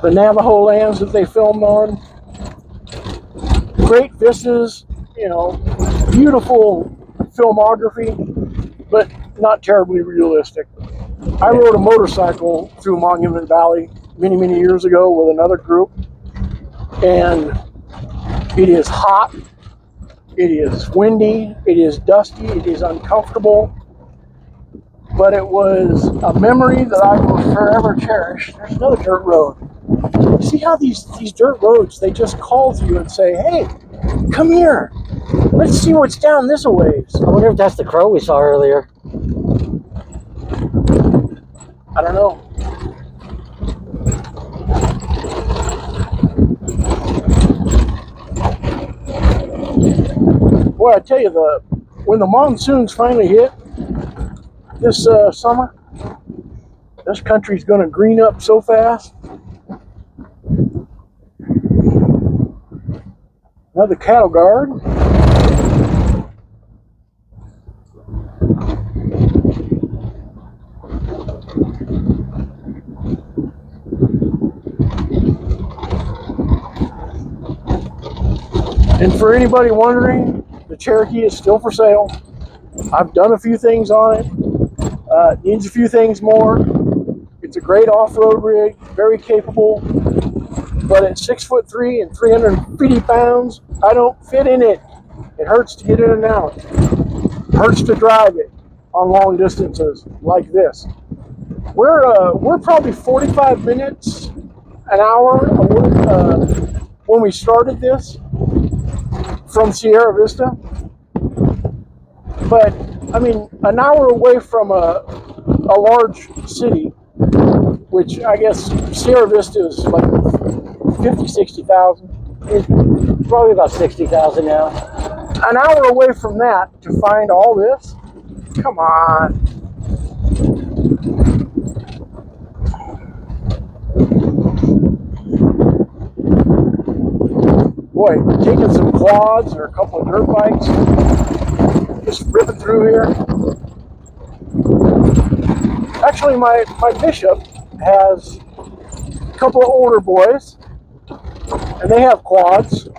Navajo lands that they filmed on. Great vistas, you know, beautiful filmography, but not terribly realistic. I rode a motorcycle through Monument Valley many, many years ago with another group, and it is hot, it is windy, it is dusty, it is uncomfortable, but it was a memory that I will forever cherish. There's another dirt road. See how these dirt roads, they just call to you and say, hey, come here, let's see what's down this a ways. I wonder if that's the crow we saw earlier. I don't know. Boy, I tell you, when the monsoons finally hit this summer, this country's going to green up so fast. Another cattle guard. And for anybody wondering, the Cherokee is still for sale. I've done a few things on it. Needs a few things more. It's a great off-road rig, very capable. But at 6'3" and 350 pounds, I don't fit in it. It hurts to get in and out. It hurts to drive it on long distances like this. We're probably 45 minutes, an hour when we started this from Sierra Vista. But I mean, an hour away from a large city, which I guess Sierra Vista is like 50, 60,000. It's probably about 60,000 now. An hour away from that to find all this? Come on. Boy, taking some quads or a couple of dirt bikes, just ripping through here. Actually, my bishop has a couple of older boys, and they have quads.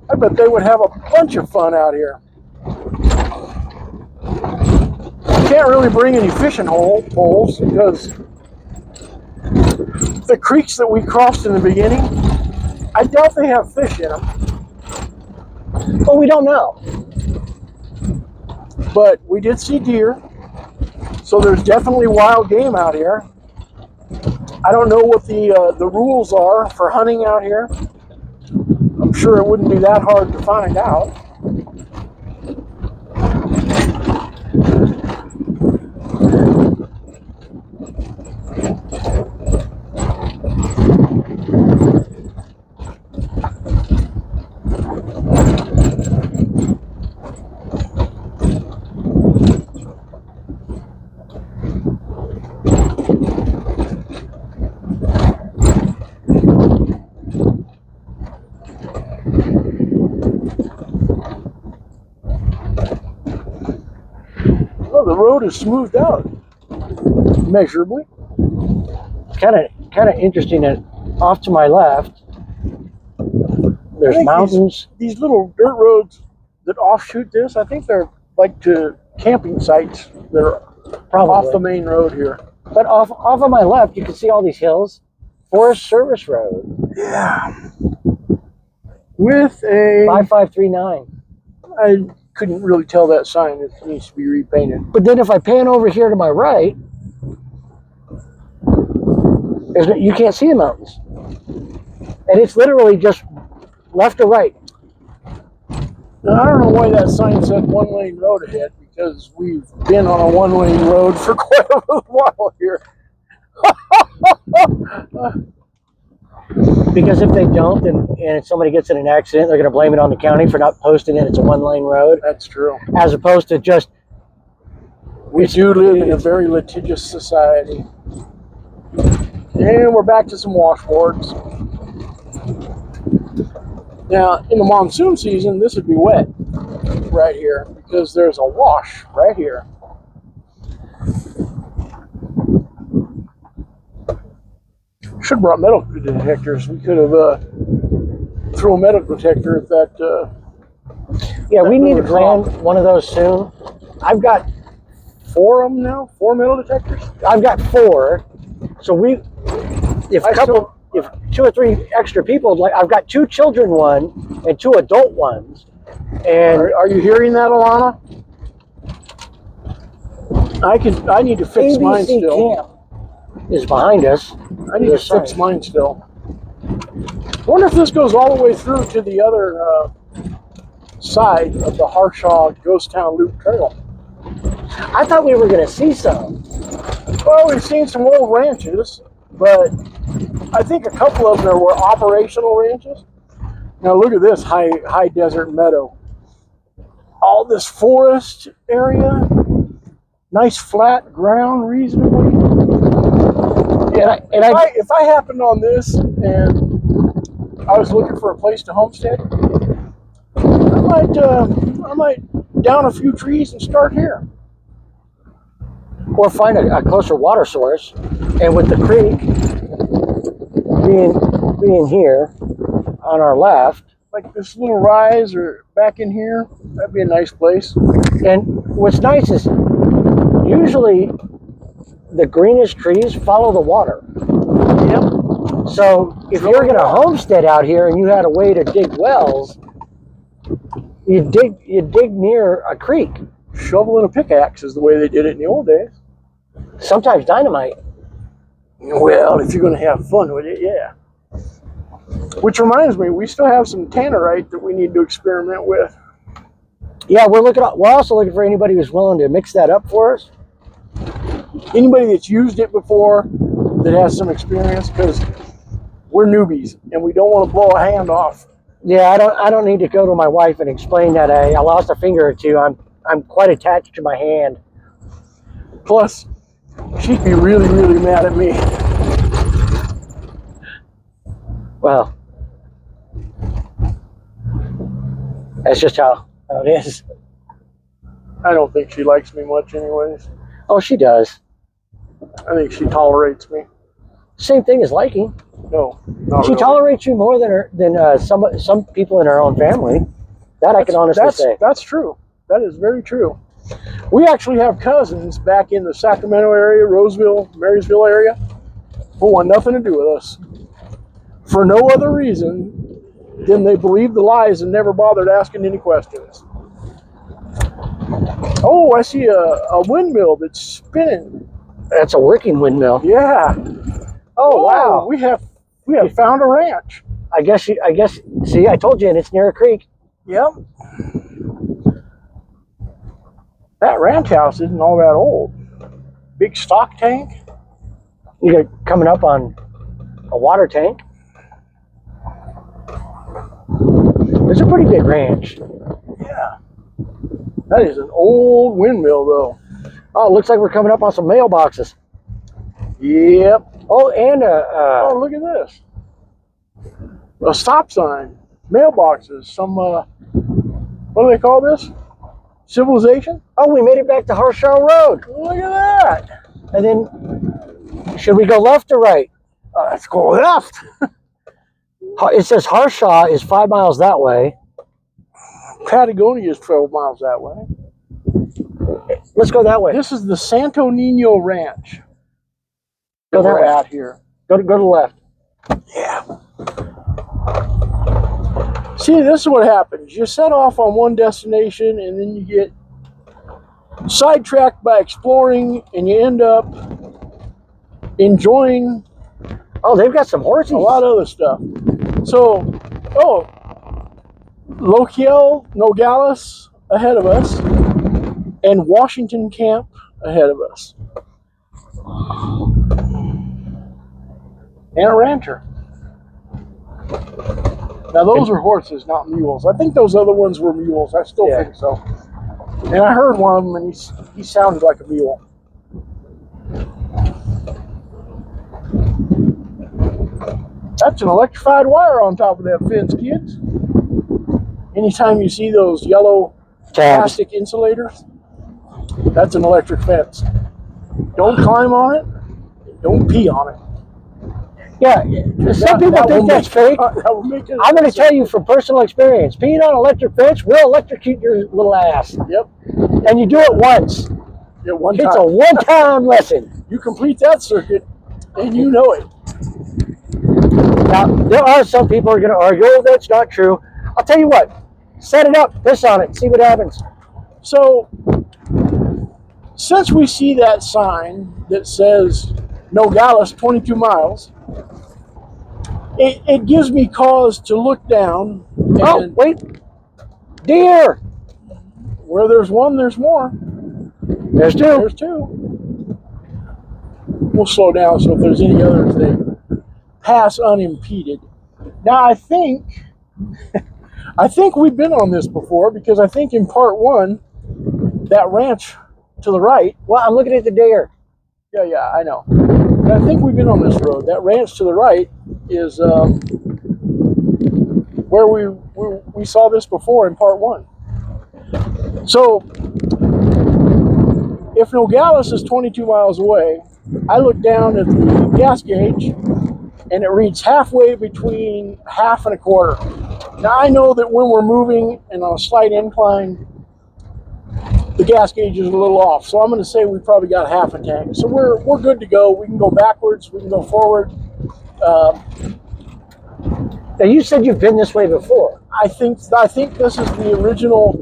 I bet they would have a bunch of fun out here. You can't really bring any fishing poles because the creeks that we crossed in the beginning, I doubt they have fish in them. Well, we don't know. But we did see deer, so there's definitely wild game out here. I don't know what the rules are for hunting out here. I'm sure it wouldn't be that hard to find out. Well, the road is smoothed out measurably. Kind of interesting that off to my left, there's mountains. These little dirt roads that offshoot this, I think they're like to camping sites that are Probably off the main road here. But off of my left, you can see all these hills. Forest Service Road. Yeah. With a 5539. I couldn't really tell that sign. It needs to be repainted. But then if I pan over here to my right, you can't see the mountains. And it's literally just left or right. Now, I don't know why that sign said one-lane road ahead, because we've been on a one-lane road for quite a little while here. Because if they don't, and if somebody gets in an accident, they're going to blame it on the county for not posting that it's a one-lane road. That's true. As opposed to just... We do live in a very litigious society. And we're back to some washboards. Now, in the monsoon season, this would be wet right here because there's a wash right here. Should have brought metal detectors. We could have threw a metal detector at that. Yeah, we need to plan one of those soon. I've got 4 of them now. 4 metal detectors. I've got 4. So if 2 or 3 extra people, like I've got 2 children one and 2 adult ones. And are you hearing that, Alana? I need to fix ABC mine still. Camp is behind us. I need to fix mine still. I wonder if this goes all the way through to the other side of the Harshaw Ghost Town Loop Trail. I thought we were going to see some. Well, we've seen some old ranches, but I think a couple of them were operational ranches. Now look at this high desert meadow. All this forest area, nice flat ground, reasonably. Yeah, if I happened on this and I was looking for a place to homestead, I might down a few trees and start here. Or find a closer water source, and with the creek being here on our left, like this little rise or back in here, that'd be a nice place. And what's nice is usually the greenest trees follow the water. Yep. So if you're going to homestead out here and you had a way to dig wells, you dig near a creek. Shovel and a pickaxe is the way they did it in the old days. Sometimes dynamite. Well, if you're going to have fun with it, yeah. Which reminds me, we still have some tannerite that we need to experiment with. Yeah, we're also looking for anybody who's willing to mix that up for us. Anybody that's used it before, that has some experience, because we're newbies and we don't want to blow a hand off. Yeah, I don't need to go to my wife and explain that I lost a finger or two. I'm quite attached to my hand. Plus, she'd be really, really mad at me. Well, that's just how it is. I don't think she likes me much anyways. Oh, she does. I think she tolerates me. Same thing as liking. No, not She really. tolerates you more than some people in her own family. That I can honestly say. That's true. That is very true. We actually have cousins back in the Sacramento area, Roseville, Marysville area, who want nothing to do with us. For no other reason than they believed the lies and never bothered asking any questions. Oh, I see a windmill that's spinning. That's a working windmill. Yeah. Oh, wow. We have found a ranch. I guess. See, I told you, and it's near a creek. Yep. That ranch house isn't all that old. Big stock tank. You're coming up on a water tank. It's a pretty big ranch. Yeah. That is an old windmill, though. Oh, it looks like we're coming up on some mailboxes. Yep. Oh, and oh, look at this. A stop sign. Mailboxes. Some, what do they call this? Civilization? Oh, we made it back to Harshaw Road. Look at that. And then, should we go left or right? Let's go left. It says Harshaw is 5 miles that way. Patagonia is 12 miles that way. Let's go that way. This is the Santo Nino Ranch. Go that we're way. at here. Go to the left. Yeah. See, this is what happens. You set off on one destination and then you get sidetracked by exploring and you end up enjoying Oh, they've got some horses. a lot of other stuff. So, Lochiel Az ahead of us and Washington Camp ahead of us. And a rancher. Now those are horses, not mules. I think those other ones were mules. I still think so. And I heard one of them, and he sounded like a mule. That's an electrified wire on top of that fence, kids. Anytime you see those yellow plastic insulators, that's an electric fence. Don't climb on it. Don't pee on it. Yeah, some people think that's fake. I'm going to tell you from personal experience, peeing on an electric fence will electrocute your little ass. Yep. And you do it once. Yeah, one time. It's a one-time lesson. You complete that circuit, and you know it. Now, there are some people who are going to argue, oh, that's not true. I'll tell you what, set it up, piss on it, see what happens. So, since we see that sign that says Nogales, 22 miles, it gives me cause to look down. And oh, wait. Deer. Where there's one, there's more. There's two. There's two. We'll slow down so if there's any others, they pass unimpeded. Now, I think we've been on this before because I think in part one, that ranch to the right. Well, I'm looking at the deer. Yeah, I know. But I think we've been on this road. That ranch to the right is where we saw this before in part one. So, if Nogales is 22 miles away, I look down at the gas gauge and it reads halfway between half and a quarter. Now I know that when we're moving and on a slight incline, the gas gauge is a little off. So I'm going to say we probably got half a tank. So we're good to go. We can go backwards. We can go forward. Now you said you've been this way before. I think this is the original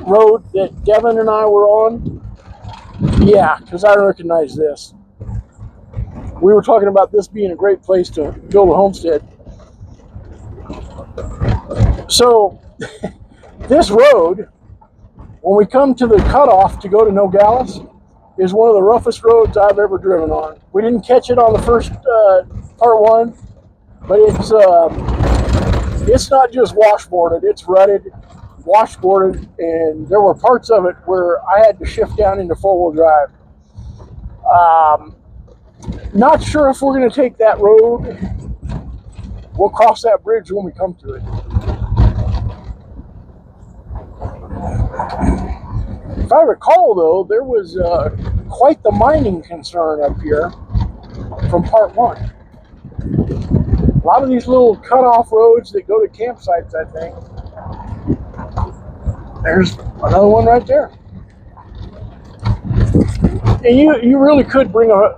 road that Devin and I were on. Yeah, because I recognize this. We were talking about this being a great place to build a homestead. So this road, when we come to the cutoff to go to Nogales, is one of the roughest roads I've ever driven on. We didn't catch it on the first part one, but it's not just washboarded, it's rutted, washboarded, and there were parts of it where I had to shift down into four-wheel drive. Not sure if we're going to take that road. We'll cross that bridge when we come to it. If I recall, though, there was quite the mining concern up here from part one. A lot of these little cut-off roads that go to campsites, I think. There's another one right there. And you really could bring a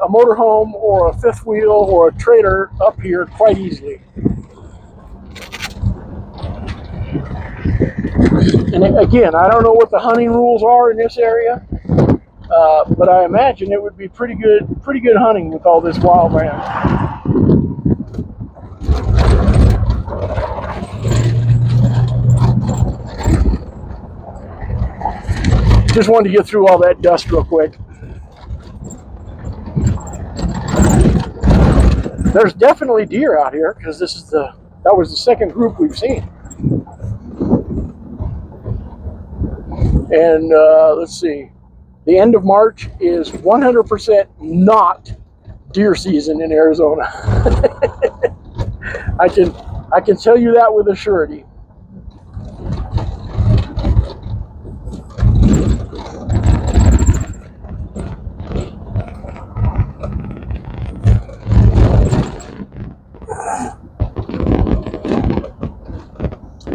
motorhome or a fifth wheel or a trailer up here quite easily. And again, I don't know what the hunting rules are in this area, but I imagine it would be pretty good hunting with all this wildland. Just wanted to get through all that dust real quick. There's definitely deer out here because that was the second group we've seen. And let's see, the end of March is 100% not deer season in Arizona. I can tell you that with a surety.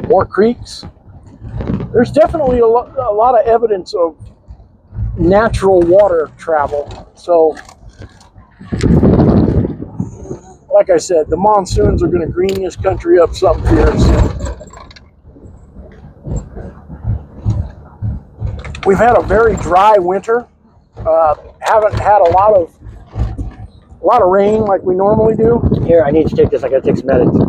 More creeks. There's definitely a lot of evidence of natural water travel. So, like I said, the monsoons are going to green this country up something fierce. We've had a very dry winter. Haven't had a lot of rain like we normally do. Here, I need to take this. I got to take some medicine.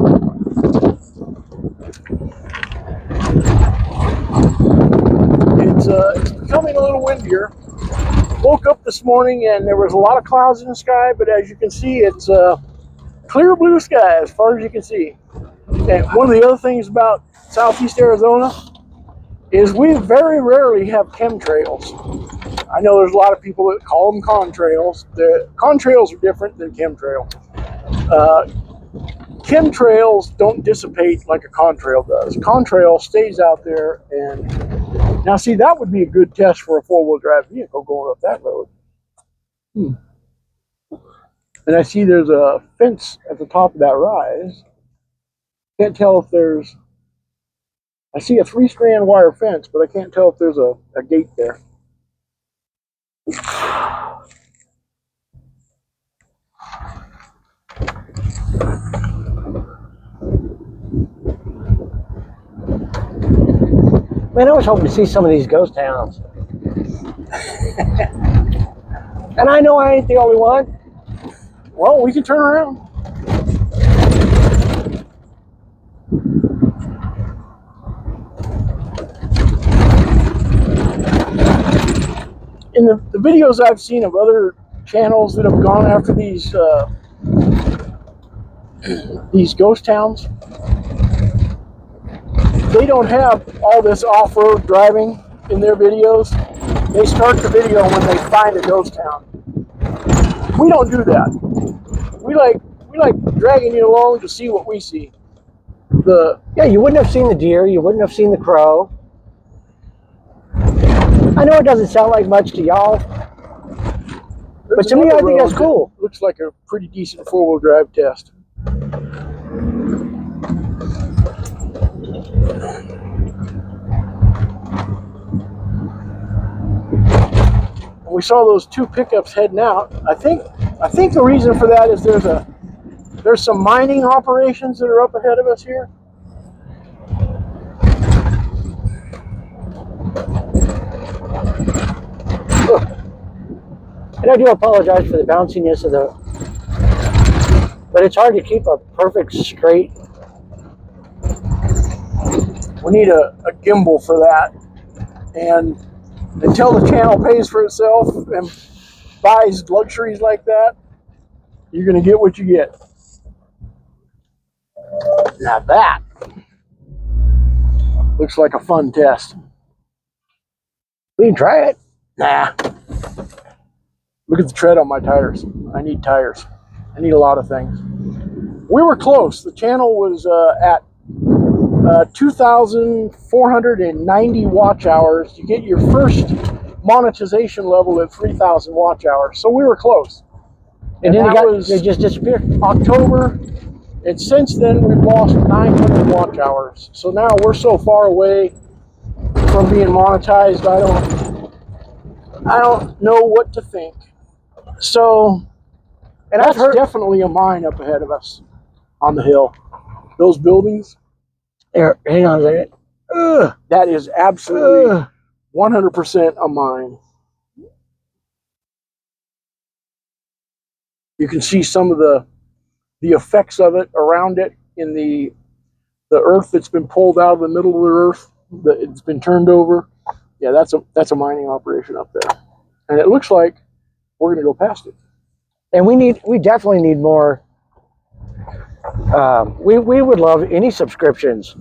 It's becoming a little windier. Woke up this morning and there was a lot of clouds in the sky, but as you can see, it's clear blue sky as far as you can see. And one of the other things about southeast Arizona is we very rarely have chemtrails. I know there's a lot of people that call them contrails. The contrails are different than chemtrails. Chemtrails don't dissipate like a contrail does. Contrail stays out there, and now see, that would be a good test for a four-wheel drive vehicle going up that road. And I see there's a fence at the top of that rise. Can't tell if there's, I see a 3-strand wire fence, but I can't tell if there's a gate there. Man, I was hoping to see some of these ghost towns. And I know I ain't the only one. Well, we can turn around. In the videos I've seen of other channels that have gone after these ghost towns, they don't have all this off-road driving in their videos. They start the video when they find a ghost town. We don't do that. We like dragging you along to see what we see. Yeah, you wouldn't have seen the deer. You wouldn't have seen the crow. I know it doesn't sound like much to y'all, but to me, I think that's cool. Looks like a pretty decent four-wheel drive test. We saw those two pickups heading out. I think the reason for that is there's some mining operations that are up ahead of us here. And I do apologize for the bounciness of the, but it's hard to keep a perfect straight. We need a gimbal for that. And until the channel pays for itself and buys luxuries like that, you're going to get what you get. Now that looks like a fun test. We can try it. Nah. Look at the tread on my tires. I need tires. I need a lot of things. We were close. The channel was at 2,490 watch hours. You get your first monetization level at 3,000 watch hours. So we were close. And then they just disappeared. October. And since then, we've lost 900 watch hours. So now we're so far away from being monetized, I don't know what to think. So, and that's definitely a mine up ahead of us on the hill. Those buildings. There, hang on a second. That is absolutely 100% a mine. You can see some of the effects of it around it in the earth that's been pulled out of the middle of the earth. It's been turned over. Yeah, that's a mining operation up there, and it looks like we're going to go past it. And we definitely need more. We would love any subscriptions,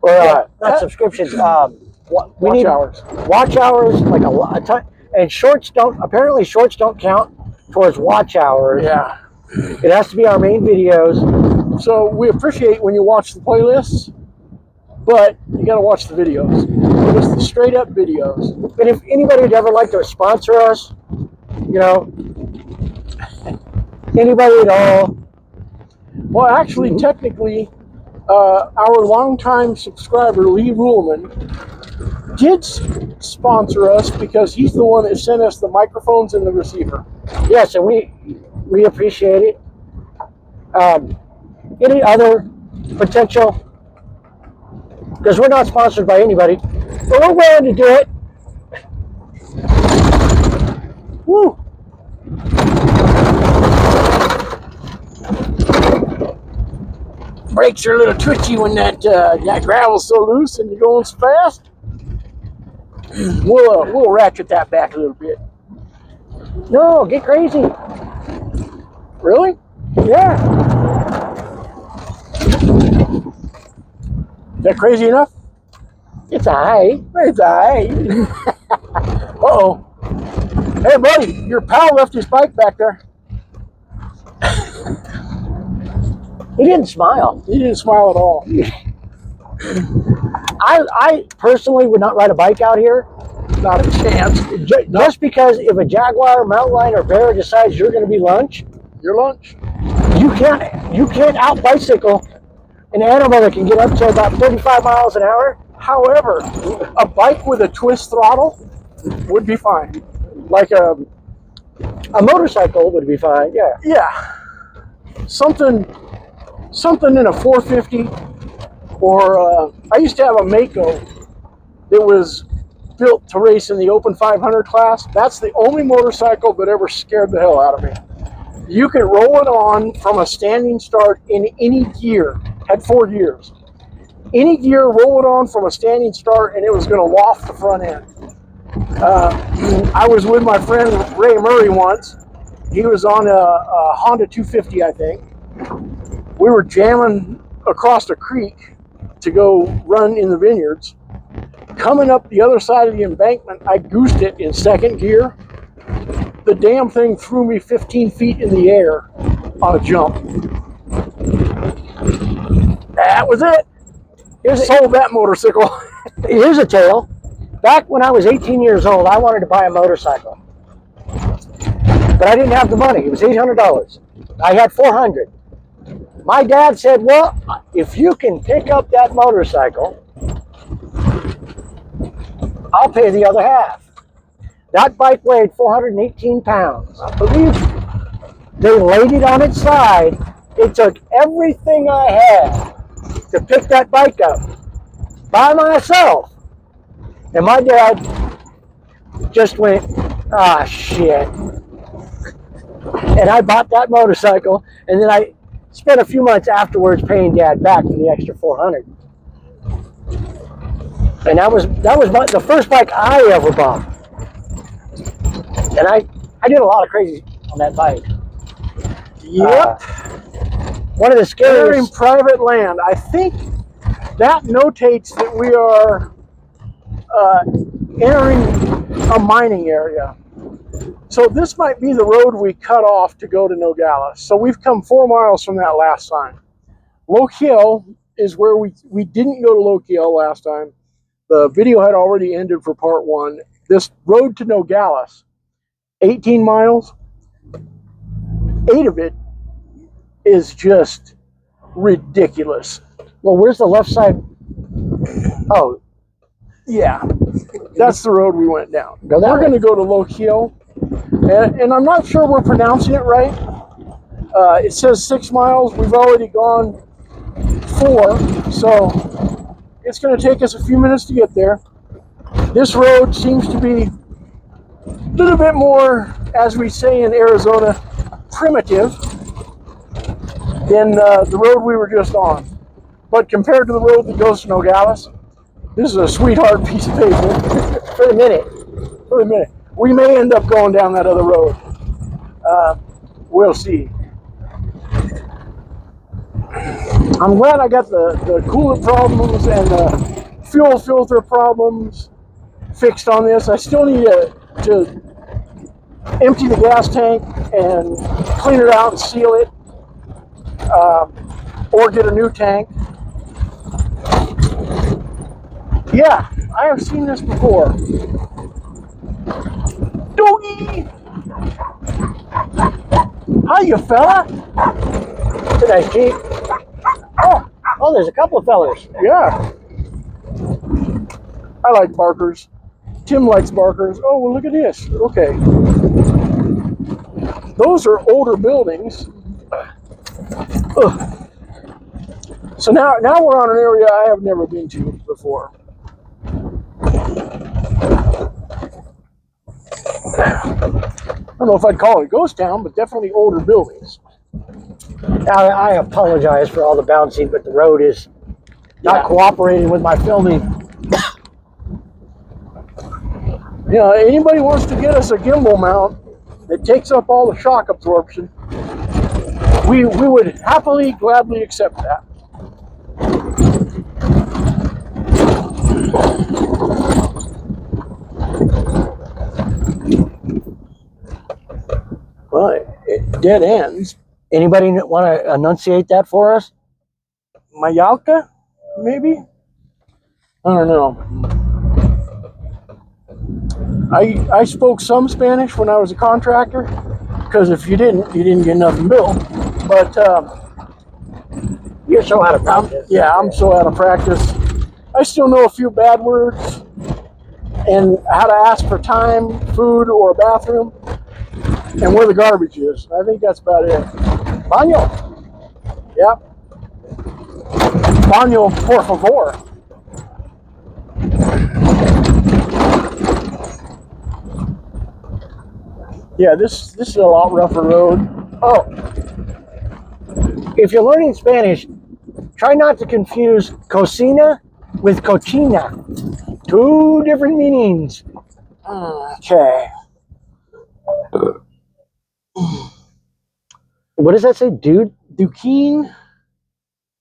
or not subscriptions. Watch hours. Watch hours, like a ton. And shorts don't count towards watch hours. Yeah, it has to be our main videos. So we appreciate when you watch the playlists, but you got to watch the videos. Give us the straight up videos. And if anybody would ever like to sponsor us, you know, anybody at all. Well, actually, technically, our longtime subscriber, Lee Ruhlman, did sponsor us because he's the one that sent us the microphones and the receiver. Yes, and we appreciate it. Any other potential, because we're not sponsored by anybody, but we're willing to do it. Woo! Brakes are a little twitchy when that gravel's so loose and you're going so fast. We'll ratchet that back a little bit. No, get crazy. Really? Yeah. Is that crazy enough? It's a high. It's a high. Uh-oh. Hey, buddy, your pal left his bike back there. He didn't smile. He didn't smile at all. I personally would not ride a bike out here. Not a chance. Just because if a jaguar, mountain lion, or bear decides you're going to be lunch, your lunch, you can't out bicycle an animal that can get up to about 35 miles an hour. However, a bike with a twist throttle would be fine. Like a motorcycle would be fine. Yeah. Yeah. Something in a 450, or I used to have a Mako that was built to race in the Open 500 class. That's the only motorcycle that ever scared the hell out of me. You could roll it on from a standing start in any gear. Had 4 gears. Any gear, roll it on from a standing start, and it was going to loft the front end. I was with my friend Ray Murray once. He was on a Honda 250, I think. We were jamming across a creek to go run in the vineyards. Coming up the other side of the embankment, I goosed it in second gear. The damn thing threw me 15 feet in the air on a jump. That was it. Sold that motorcycle. Here's a tale. Back when I was 18 years old, I wanted to buy a motorcycle. But I didn't have the money. It was $800. I had $400. My dad said, well, if you can pick up that motorcycle I'll pay the other half. That bike weighed 418 pounds. I believe you. They laid it on its side. It took everything I had to pick that bike up by myself. And my dad just went, ah, shit. And I bought that motorcycle, and then I spent a few months afterwards paying Dad back for the extra 400. And that was the first bike I ever bought. And I did a lot of crazy on that bike. Yep. One of the They're in scariest. private land. I think that notates that we are entering a mining area. So this might be the road we cut off to go to Nogales. So we've come 4 miles from that last sign. Lochiel is where we didn't go to Lochiel last time. The video had already ended for part 1. This road to Nogales, 18 miles, 8 of it is just ridiculous. Well, where's the left side? Oh, yeah, that's the road we went down. Go that We're way. going to go to Lochiel, and I'm not sure we're pronouncing it right. It says 6 miles. We've already gone 4, so it's going to take us a few minutes to get there. This road seems to be a little bit more, as we say in Arizona, primitive than the road we were just on. But compared to the road that goes to Nogales, this is a sweetheart piece of paper. for the minute. For a minute. We may end up going down that other road. We'll see. I'm glad I got the coolant problems and the fuel filter problems fixed on this. I still need to empty the gas tank and clean it out and seal it, or get a new tank. Yeah, I have seen this before. Doggy! Hiya, fella! It's a nice Jeep. Oh, there's a couple of fellers. Yeah. I like barkers. Tim likes barkers. Oh, well, look at this. Okay. Those are older buildings. Ugh. So now we're on an area I have never been to before. I don't know if I'd call it a ghost town, but definitely older buildings. I apologize for all the bouncing, but the road is not cooperating with my filming. You know, anybody wants to get us a gimbal mount that takes up all the shock absorption, we would happily, gladly accept that. Well, it dead ends. Anybody want to enunciate that for us? Mayalca, maybe? I don't know. I spoke some Spanish when I was a contractor, because if you didn't get nothing built. But You're so out of practice. I'm so out of practice. I still know a few bad words and how to ask for time, food, or a bathroom, and where the garbage is. I think that's about it. Baño. Yep. Baño, por favor. Yeah, this is a lot rougher road. Oh, if you're learning Spanish, try not to confuse cocina with cochina. 2 different meanings. Okay. What does that say, dude? Duquesne,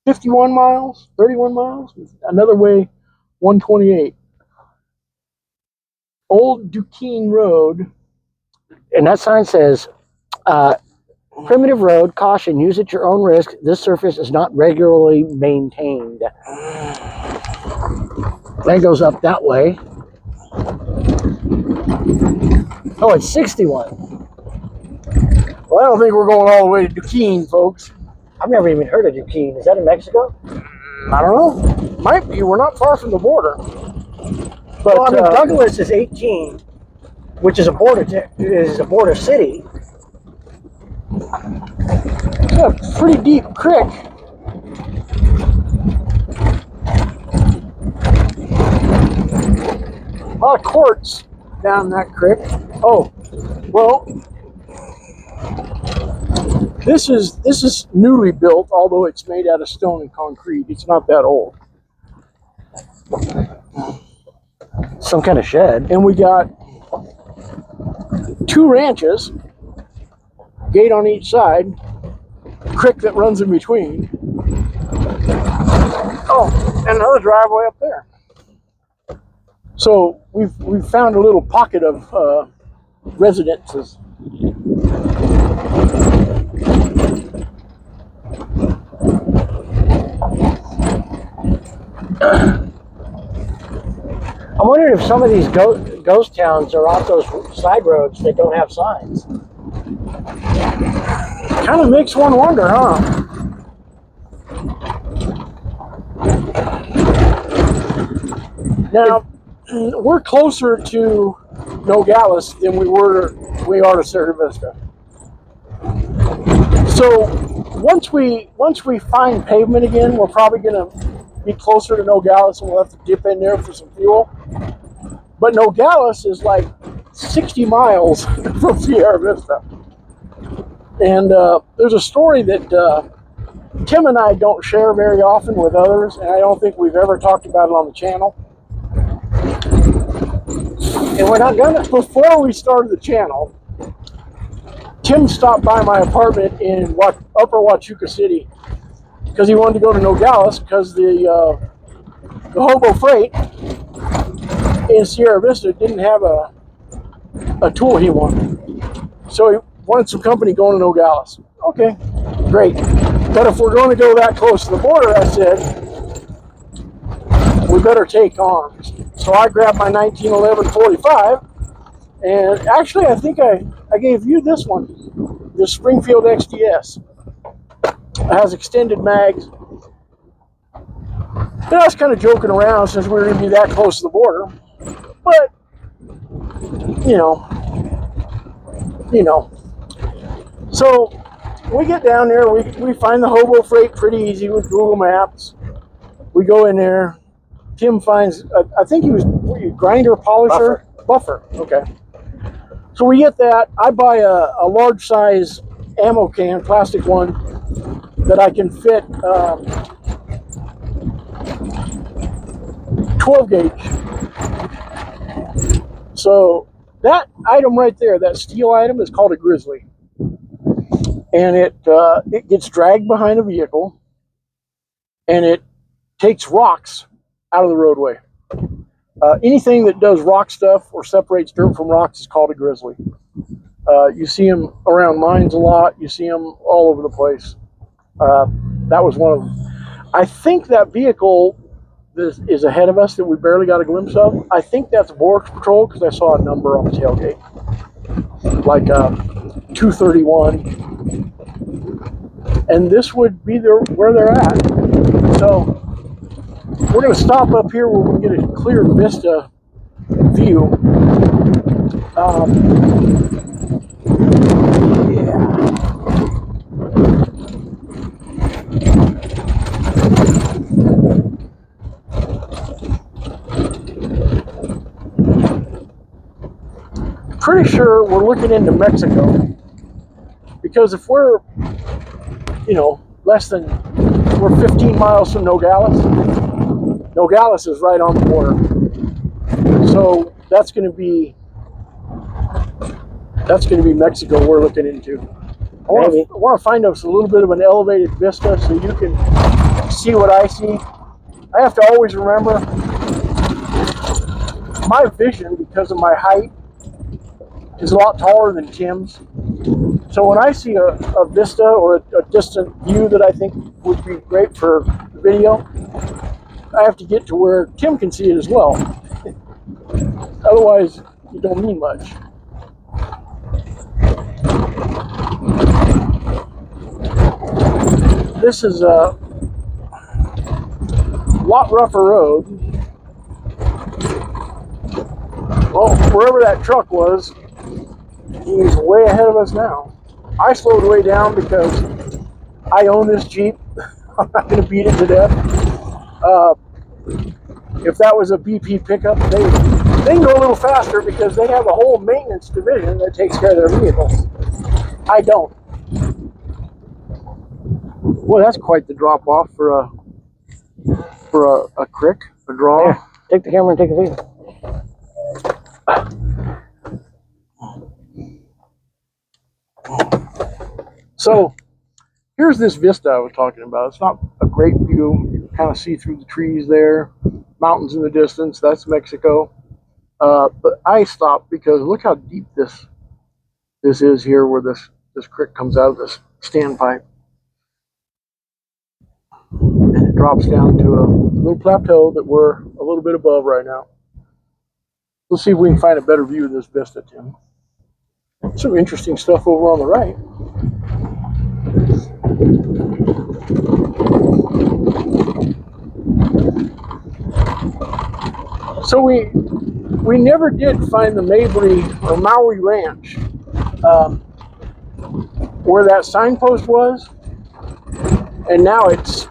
51 miles, 31 miles. Another way, 128. Old Duquesne Road. And that sign says, primitive road, caution, use at your own risk. This surface is not regularly maintained. That goes up that way. Oh, it's 61. Well, I don't think we're going all the way to Duquesne, folks. I've never even heard of Duquesne. Is that in Mexico? I don't know. Might be. We're not far from the border. But well, I mean, Douglas is 18, which is a border city. it's a pretty deep creek. A lot of quartz down that creek. Oh, well, this is newly built, although it's made out of stone and concrete. It's not that old. Some kind of shed. And we got 2 ranches, gate on each side, creek that runs in between. Oh, and another driveway up there. So we've found a little pocket of residences. I'm wondering if some of these ghost towns are off those side roads that don't have signs. Kind of makes one wonder, huh? Now, we're closer to Nogales than we are to Sierra Vista. So once we find pavement again, we're probably going to be closer to Nogales, and we'll have to dip in there for some fuel. But Nogales is like 60 miles from Sierra Vista. And there's a story that Tim and I don't share very often with others, and I don't think we've ever talked about it on the channel. And we're not gonna. Before we started the channel, Tim stopped by my apartment in Upper Huachuca City because he wanted to go to Nogales because the hobo freight in Sierra Vista didn't have a tool he wanted. So he wanted some company going to Nogales. Okay, great. But if we're going to go that close to the border, I said, we better take arms. So I grabbed my 1911 45, and actually I think I gave you this one, the Springfield XDS. It has extended mags. And I was kind of joking around since we were going to be that close to the border. But, you know. So we get down there, we find the hobo freight pretty easy with Google Maps. We go in there. Tim finds, I think he was grinder, polisher? Buffer. Okay. So we get that. I buy a large size ammo can, plastic one, that I can fit 12 gauge. So that item right there, that steel item, is called a grizzly. And it gets dragged behind a vehicle, and it takes rocks out of the roadway. Anything that does rock stuff or separates dirt from rocks is called a grizzly. You see them around mines a lot. You see them all over the place. That was one of them. I think that vehicle is ahead of us that we barely got a glimpse of. I think that's Border Patrol because I saw a number on the tailgate, like 231. And this would be where they're at. So we're going to stop up here where we can get a clear vista view. Yeah. Pretty sure we're looking into Mexico, because if we're, we're 15 miles from Nogales. Nogales is right on the border. So that's going to be Mexico we're looking into. I want to find us a little bit of an elevated vista so you can see what I see. I have to always remember my vision, because of my height, is a lot taller than Tim's. So when I see a vista or a distant view that I think would be great for the video, I have to get to where Tim can see it as well. Otherwise, it don't mean much. This is a lot rougher road. Well, wherever that truck was, he's way ahead of us now. I slowed way down because I own this Jeep. I'm not going to beat it to death. If that was a BP pickup, they can go a little faster because they have a whole maintenance division that takes care of their vehicles. I don't. Well, that's quite the drop off for a creek, a draw. Here, take the camera and take a video. So here's this vista I was talking about. It's not a great view. You can kind of see through the trees there, mountains in the distance. That's Mexico. But I stopped because look how deep this is here, where this creek comes out of this standpipe, and it drops down to a little plateau that we're a little bit above right now. Let's see if we can find a better view of this vista, Tim. Some interesting stuff over on the right. So we never did find the Mabry or Maui Ranch where that signpost was, and now it's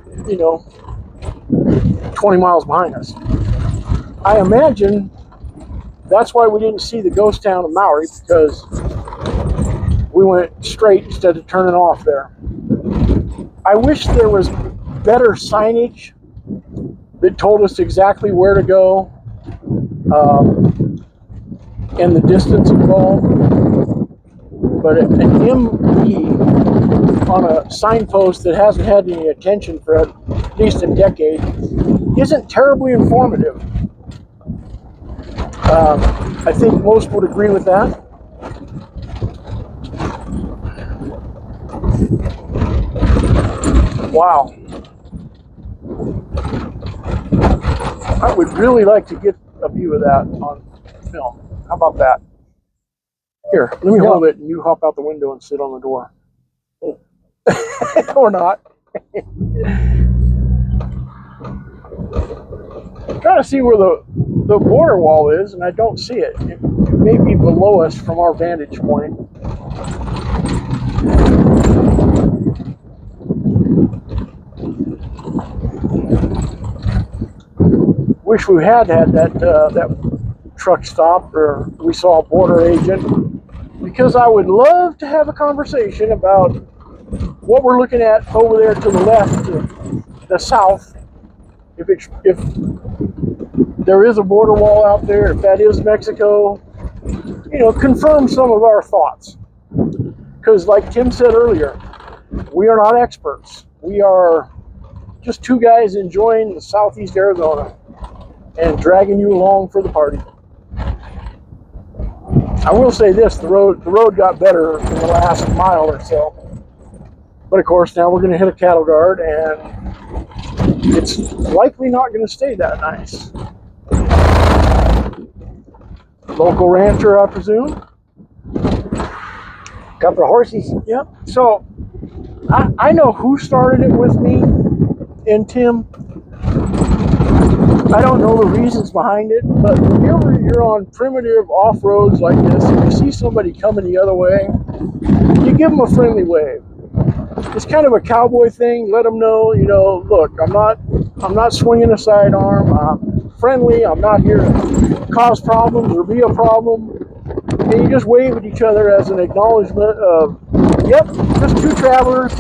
20 miles behind us. I imagine that's why we didn't see the ghost town of Maui, because we went straight instead of turning off there. I wish there was better signage that told us exactly where to go and the distance involved. But an ME on a signpost that hasn't had any attention for at least a decade isn't terribly informative. I think most would agree with that. Wow. I would really like to get a view of that on film. How about that? Here, let me hold it and you hop out the window and sit on the door. Or not. I'm trying to see where the border wall is, and I don't see it. It may be below us from our vantage point. Wish we had that truck stop, or we saw a border agent, because I would love to have a conversation about what we're looking at over there to the left, to the south. If there is a border wall out there, if that is Mexico, confirm some of our thoughts. Because like Tim said earlier, we are not experts. We are just two guys enjoying the southeast Arizona and dragging you along for the party. I will say this, the road got better in the last mile or so. But of course, now we're going to hit a cattle guard, and it's likely not going to stay that nice. Local rancher, I presume. Couple of horses. Yep. So I know who started it with me and Tim. I don't know the reasons behind it, but whenever you're on primitive off-roads like this and you see somebody coming the other way, you give them a friendly wave. It's kind of a cowboy thing. Let them know, look, I'm not swinging a sidearm. I'm friendly. I'm not here to cause problems or be a problem. And you just wave at each other as an acknowledgement of, yep, just two travelers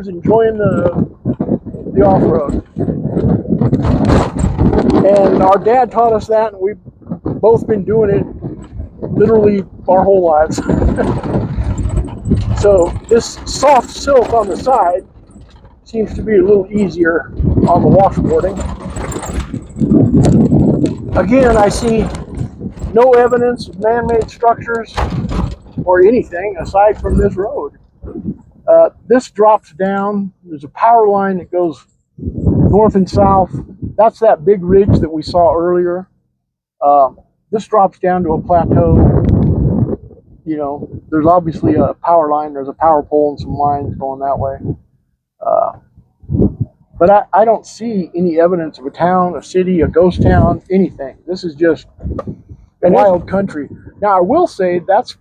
enjoying the off-road. And our dad taught us that, and we've both been doing it literally our whole lives. So this soft silk on the side seems to be a little easier on the washboarding. Again, I see no evidence of man-made structures or anything aside from this road. This drops down. There's a power line that goes north and south. That's that big ridge that we saw earlier. This drops down to a plateau. There's obviously a power line. There's a power pole and some lines going that way. But I don't see any evidence of a town, a city, a ghost town, anything. This is just wild country. Now I will say that's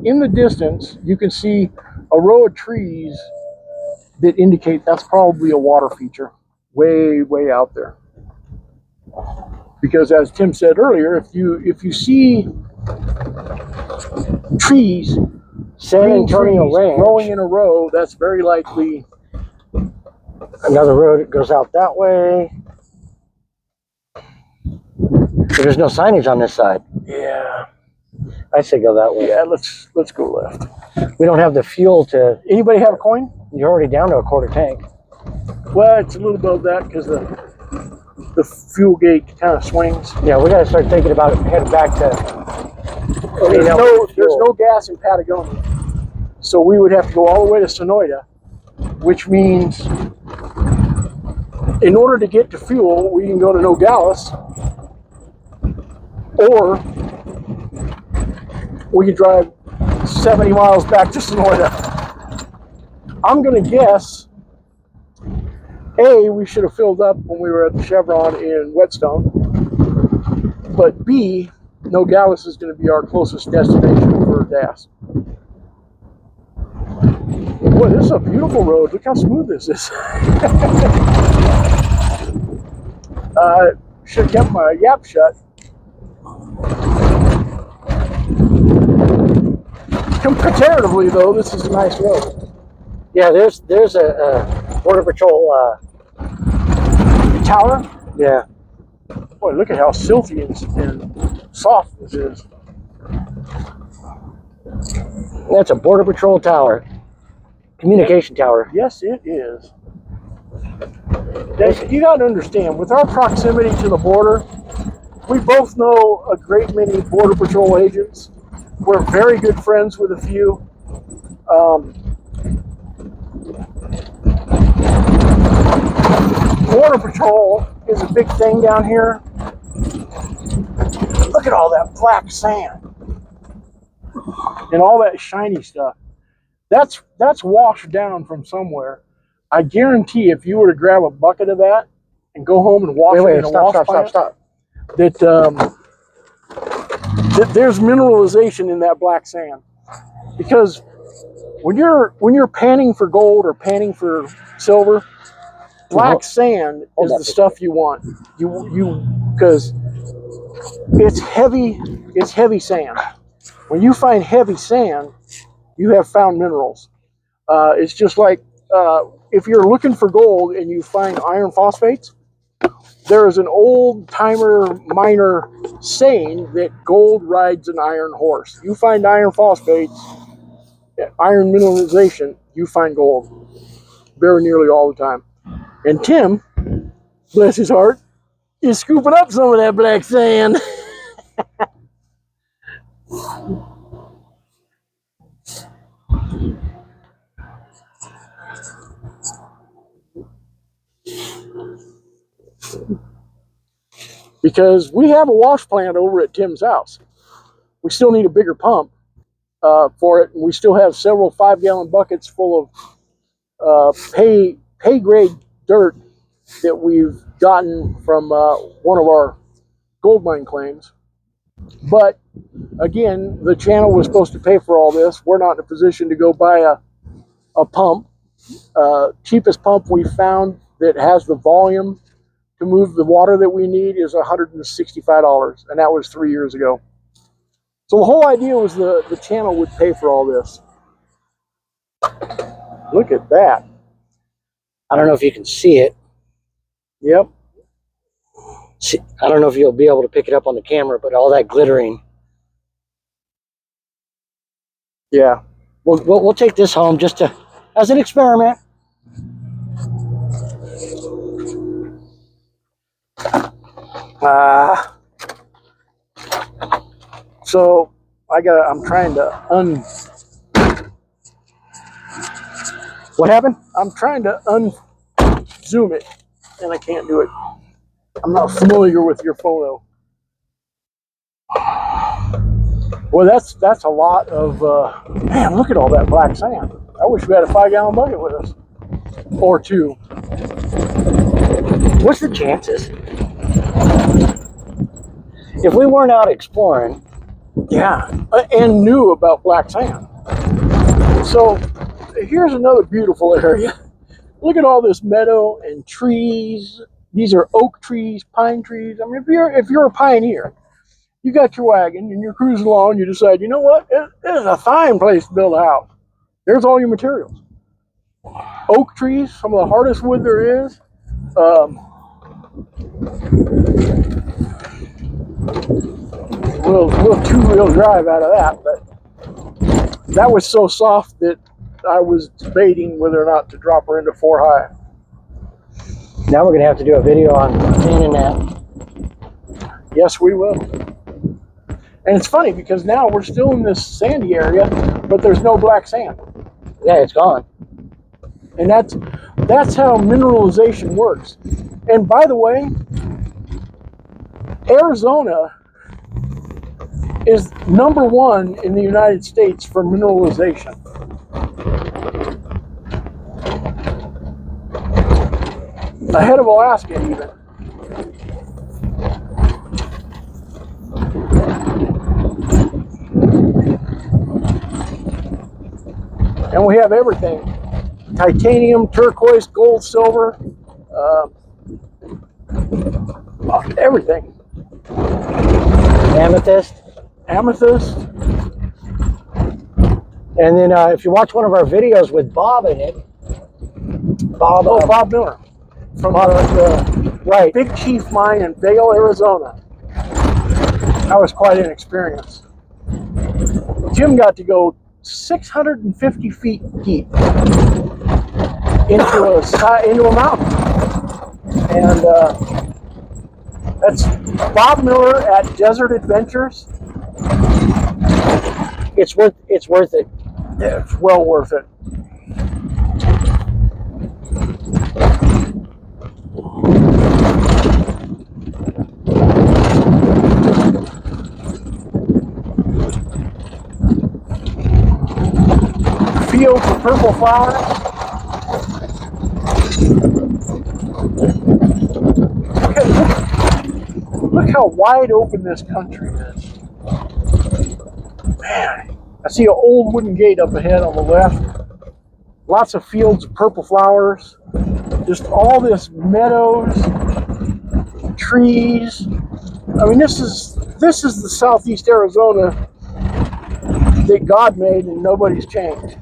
in the distance. You can see a row of trees that indicate that's probably a water feature, way out there. Because as Tim said earlier, if you see trees, San Antonio Ranch, growing in a row, that's very likely another road that goes out that way. But there's no signage on this side. Yeah. I say go that way. Yeah, let's go left. We don't have the fuel to. Anybody have a coin? You're already down to a quarter tank. Well, it's a little above that because the fuel gauge kind of swings. Yeah, we got to start thinking about heading back to. There's no gas in Patagonia, so we would have to go all the way to Sonoita, which means in order to get to fuel, we can go to Nogales, or we could drive 70 miles back to Sonoita. I'm going to guess, A, we should have filled up when we were at the Chevron in Whetstone, but B, Nogales is going to be our closest destination for gas. Boy, this is a beautiful road. Look how smooth this is. Should have kept my yap shut. Comparatively, though, this is a nice road. Yeah, there's a Border Patrol tower. Yeah. Boy, look at how silty and soft this is. That's a Border Patrol tower. Communication tower. Yes, it is. You got to understand, with our proximity to the border, we both know a great many Border Patrol agents. We're very good friends with a few. Border Patrol is a big thing down here. Look at all that black sand and all that shiny stuff. That's washed down from somewhere. I guarantee if you were to grab a bucket of that and go home and wash it in a wash plant, that there's mineralization in that black sand. Because when you're panning for gold or panning for silver, black sand is the stuff you want. Because it's heavy sand. When you find heavy sand, you have found minerals. It's just like if you're looking for gold and you find iron phosphates, there is an old timer miner saying that gold rides an iron horse. You find iron phosphates, iron mineralization, you find gold very nearly all the time. And Tim, bless his heart, is scooping up some of that black sand. Because we have a wash plant over at Tim's house. We still need a bigger pump for it. And we still have several 5-gallon buckets full of pay grade dirt that we've gotten from one of our gold mine claims. But again, the channel was supposed to pay for all this. We're not in a position to go buy a pump. Cheapest pump we found that has the volume to move the water that we need is $165, and that was 3 years ago. So the whole idea was the channel would pay for all this. Look at that. I don't know if you can see it. Yep. See, I don't know if you'll be able to pick it up on the camera, but all that glittering. Yeah. We'll take this home just as an experiment. So I'm trying to What happened? I'm trying to zoom it, and I can't do it. I'm not familiar with your photo. Well, that's a lot of man. Look at all that black sand. I wish we had a 5-gallon bucket with us, or two. What's the chances? If we weren't out exploring, Yeah, and knew about black sand. So here's another beautiful area. Look at all this meadow and trees. These are oak trees, pine trees. I mean, if you're a pioneer, you got your wagon and you're cruising along, you decide, you know what, this is a fine place to build a house. There's all your materials. Oak trees, some of the hardest wood there is. We'll two-wheel drive out of that, but that was so soft that I was debating whether or not to drop her into 4-high. now we're going to have to do a video on painting that. Yes, we will. And it's funny because now we're still in this sandy area, but there's no black sand. Yeah, it's gone. And that's how mineralization works. And by the way, Arizona is #1 in the United States for mineralization. Ahead of Alaska even. And we have everything. Titanium, turquoise, gold, silver, everything. Amethyst. Amethyst. And then if you watch one of our videos with Bob in it, Bob Miller. From the right. Big Chief Mine in Vail, Arizona. That was quite an experience. Jim got to go 650 feet deep into a mountain. And that's Bob Miller at Desert Adventures. It's worth it. Yeah, it's well worth it. Fields of purple flowers. Look how wide open this country is. Man, I see an old wooden gate up ahead on the left. Lots of fields of purple flowers. Just all this meadows, trees. I mean, this is the southeast Arizona that God made and nobody's changed.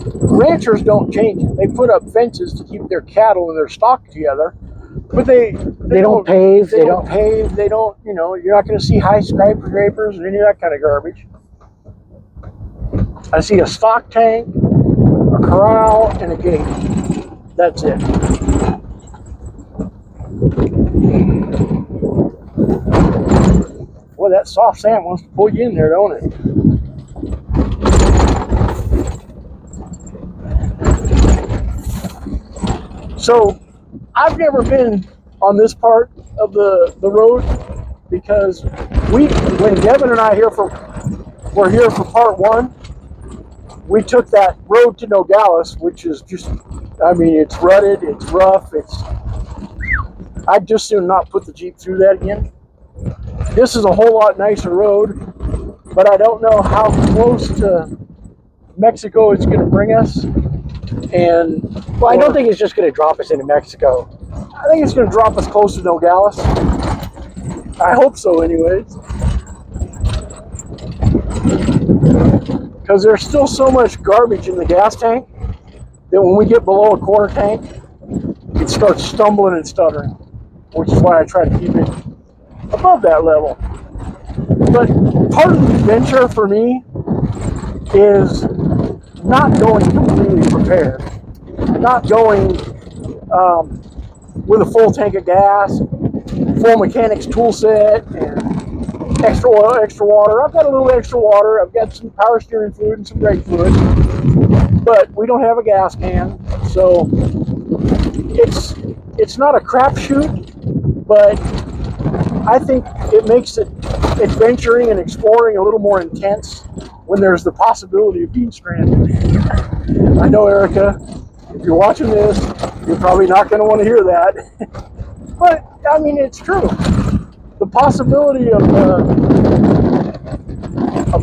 Ranchers don't change it. They put up fences to keep their cattle and their stock together, but they don't pave. They don't pave. They don't. You know, you're not going to see high skyscrapers and any of that kind of garbage. I see a stock tank, a corral, and a gate. That's it. Boy, that soft sand wants to pull you in there, don't it? So, I've never been on this part of the road because when Devin and I were here for part 1, we took that road to Nogales, which is just, I mean, it's rutted, it's rough, I'd just soon not put the Jeep through that again. This is a whole lot nicer road, but I don't know how close to Mexico it's going to bring us. And well, I don't think it's just going to drop us into Mexico. I think it's going to drop us close to Nogales. I hope so, anyways. Because there's still so much garbage in the gas tank that when we get below a quarter tank, it starts stumbling and stuttering, which is why I try to keep it above that level. But part of the adventure for me is not going completely prepared, not going with a full tank of gas, full mechanics tool set, and extra oil, extra water. I've got a little extra water. I've got some power steering fluid and some brake fluid, but we don't have a gas can, so it's not a crapshoot, but I think it makes it adventuring and exploring a little more intense when there's the possibility of being stranded. I know, Erica, if you're watching this, you're probably not going to want to hear that. But I mean, it's true. The possibility of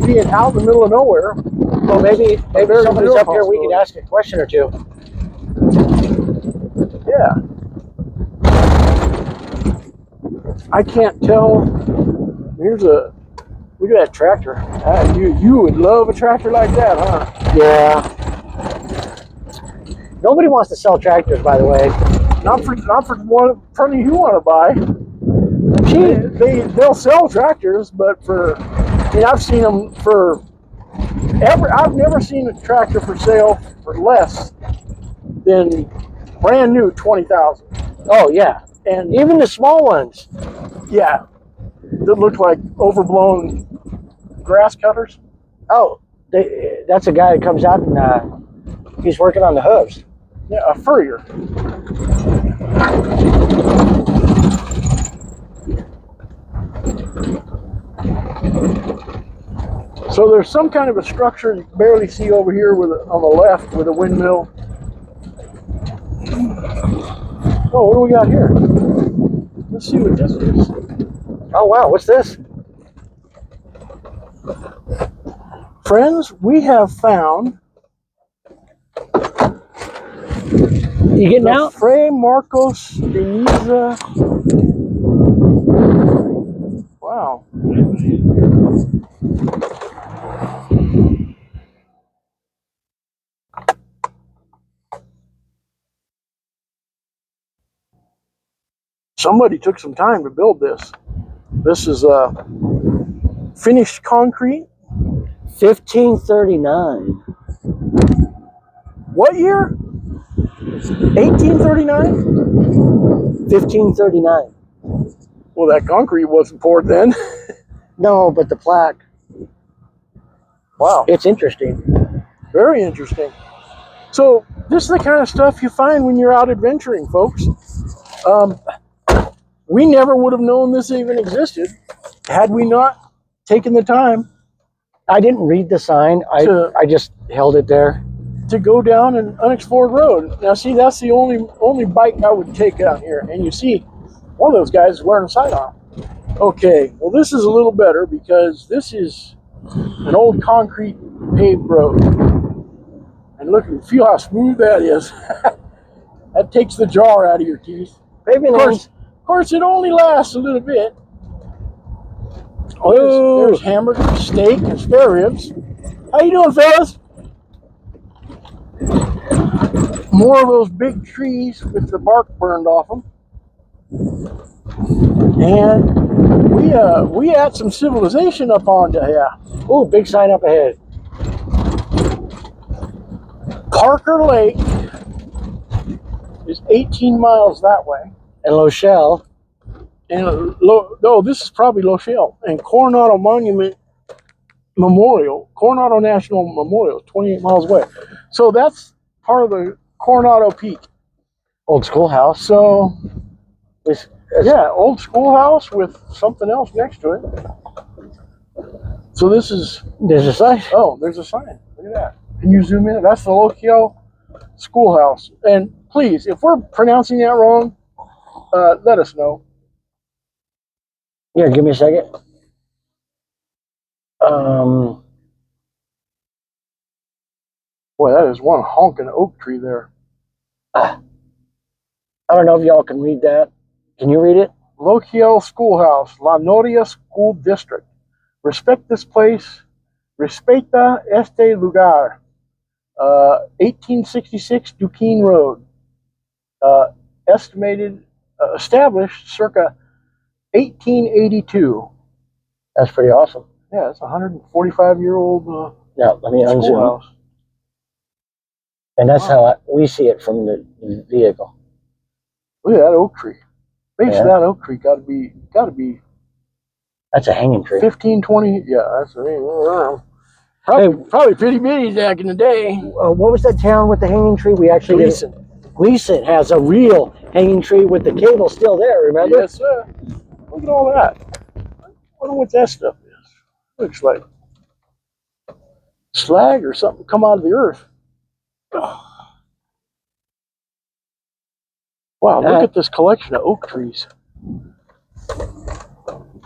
being out in the middle of nowhere. Well, maybe somebody's up here. We could ask a question or two. Yeah. I can't tell. Look at that tractor. You would love a tractor like that, huh? Yeah. Nobody wants to sell tractors, by the way. Not for one from you want to buy. They'll sell tractors, but I've seen them for I've never seen a tractor for sale for less than brand new 20,000. Oh yeah, and even the small ones. Yeah, that look like overblown grass cutters. Oh, that's a guy that comes out and he's working on the hooves. Yeah, a furrier. So there's some kind of a structure you can barely see over here on the left with a windmill. Oh, what do we got here? Let's see what this is. Oh wow, what's this? Friends, we have found You getting out? Fray Marcos Deniza. Wow. Somebody took some time to build this. This is finished concrete. 1539. What year? 1839? 1539. Well, that concrete wasn't poured then. No, but the plaque. Wow. It's interesting. Very interesting. So this is the kind of stuff you find when you're out adventuring, folks. We never would have known this even existed had we not taken the time. I didn't read the sign. I just held it there. To go down an unexplored road. Now, see, that's the only bike I would take out here. And you see, one of those guys is wearing a sidearm. Okay, well, this is a little better because this is an old concrete paved road. And look, feel how smooth that is. That takes the jar out of your teeth. Of course, it only lasts a little bit. Oh, there's hamburger, steak, and spare ribs. How you doing, fellas? More of those big trees with the bark burned off them. And we had some civilization up on here. Oh, big sign up ahead. Parker Lake is 18 miles that way. And Lochiel. And this is probably Lochiel. And Coronado National Memorial is 28 miles away. So that's part of the Coronado Peak. Old schoolhouse. So, yeah, old schoolhouse with something else next to it. So this is... There's a sign. Oh, there's a sign. Look at that. Can you zoom in? That's the Lochiel Schoolhouse. And please, if we're pronouncing that wrong, let us know. Here, give me a second. Boy, that is one honking oak tree there. I don't know if y'all can read that. Can you read it? Lochiel Schoolhouse, La Noria School District. Respect this place. Respeta este lugar. 1866 Duquesne Road. Established circa 1882. That's pretty awesome. Yeah, it's a 145-year-old Yeah, let me unzoom. schoolhouse. And that's how we see it from the vehicle. Look at that oak tree. Base of that oak tree got to be. That's a hanging tree. 15, 20. Yeah, that's probably pretty bitty back in the day. What was that town with the hanging tree? We actually Gleason has a real hanging tree with the cable still there. Remember? Yes, sir. Look at all that. I wonder what that stuff is. Looks like slag or something come out of the earth. Wow, look at this collection of oak trees.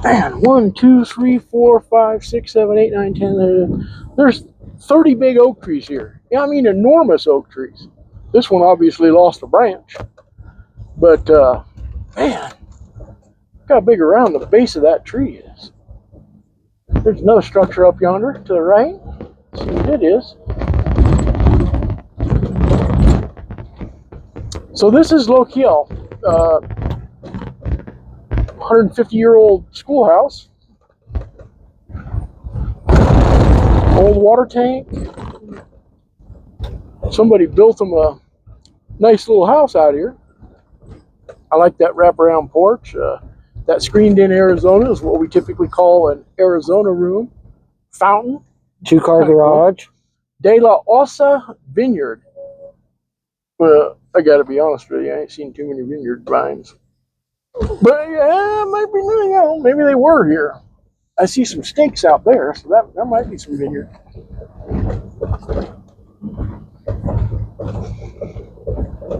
Man, 1, 2, 3, 4, 5, 6, 7, 8, 9, 10. There's 30 big oak trees here. Yeah, I mean enormous oak trees. This one obviously lost a branch. But, man, look how big around the base of that tree is. There's another structure up yonder to the right. Let's see what it is. So this is Lochiel, 150-year-old schoolhouse. Old water tank. Somebody built them a nice little house out here. I like that wraparound porch. That screened-in Arizona is what we typically call an Arizona room. Fountain. 2-car garage. Cool. De La Osa Vineyard. I got to be honest with you, I ain't seen too many vineyard vines. But yeah, it might be, you know, maybe they were here. I see some stakes out there, so that might be some vineyard.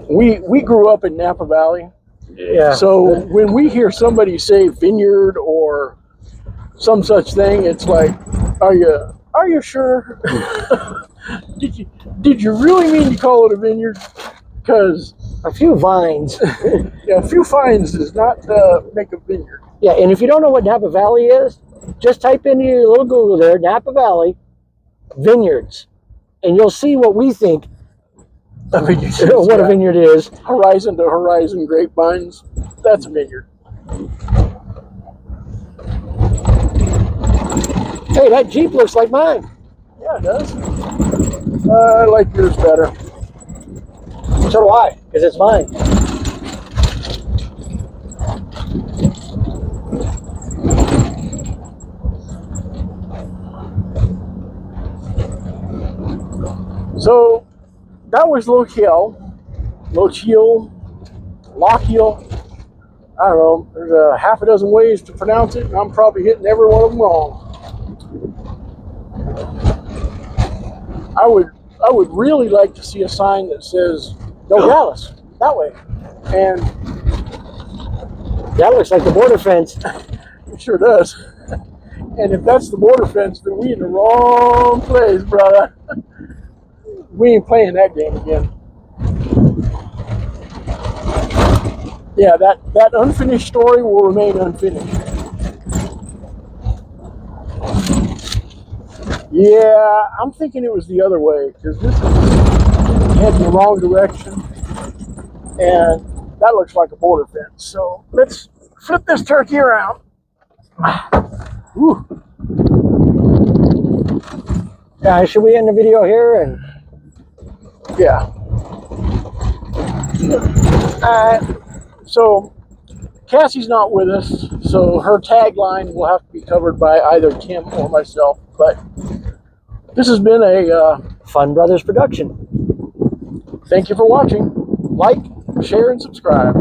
We grew up in Napa Valley. Yeah. So when we hear somebody say vineyard or some such thing, it's like, are you sure? Did you really mean to call it a vineyard? Because a few vines. Yeah, a few vines does not make a vineyard. Yeah, and if you don't know what Napa Valley is, just type into your little Google there, Napa Valley vineyards, and you'll see what we think a vineyard is. What a vineyard is. Horizon to horizon grapevines, that's a vineyard. Hey, that Jeep looks like mine. Yeah, it does. I like yours better. So do I, because it's mine. So that was Lochiel. Lochiel. I don't know. There's a half a dozen ways to pronounce it, and I'm probably hitting every one of them wrong. I would really like to see a sign that says Nogales that way. And that looks like the border fence. It sure does. And if that's the border fence, then we in the wrong place, brother. We ain't playing that game again. Yeah, that unfinished story will remain unfinished. Yeah, I'm thinking it was the other way, because this is heading the wrong direction, and that looks like a border fence. So let's flip this turkey around. Ooh. Should we end the video here? And yeah. So Cassie's not with us, so her tagline will have to be covered by either Tim or myself. But this has been a Fun Brothers production. Thank you for watching. Like, share, and subscribe.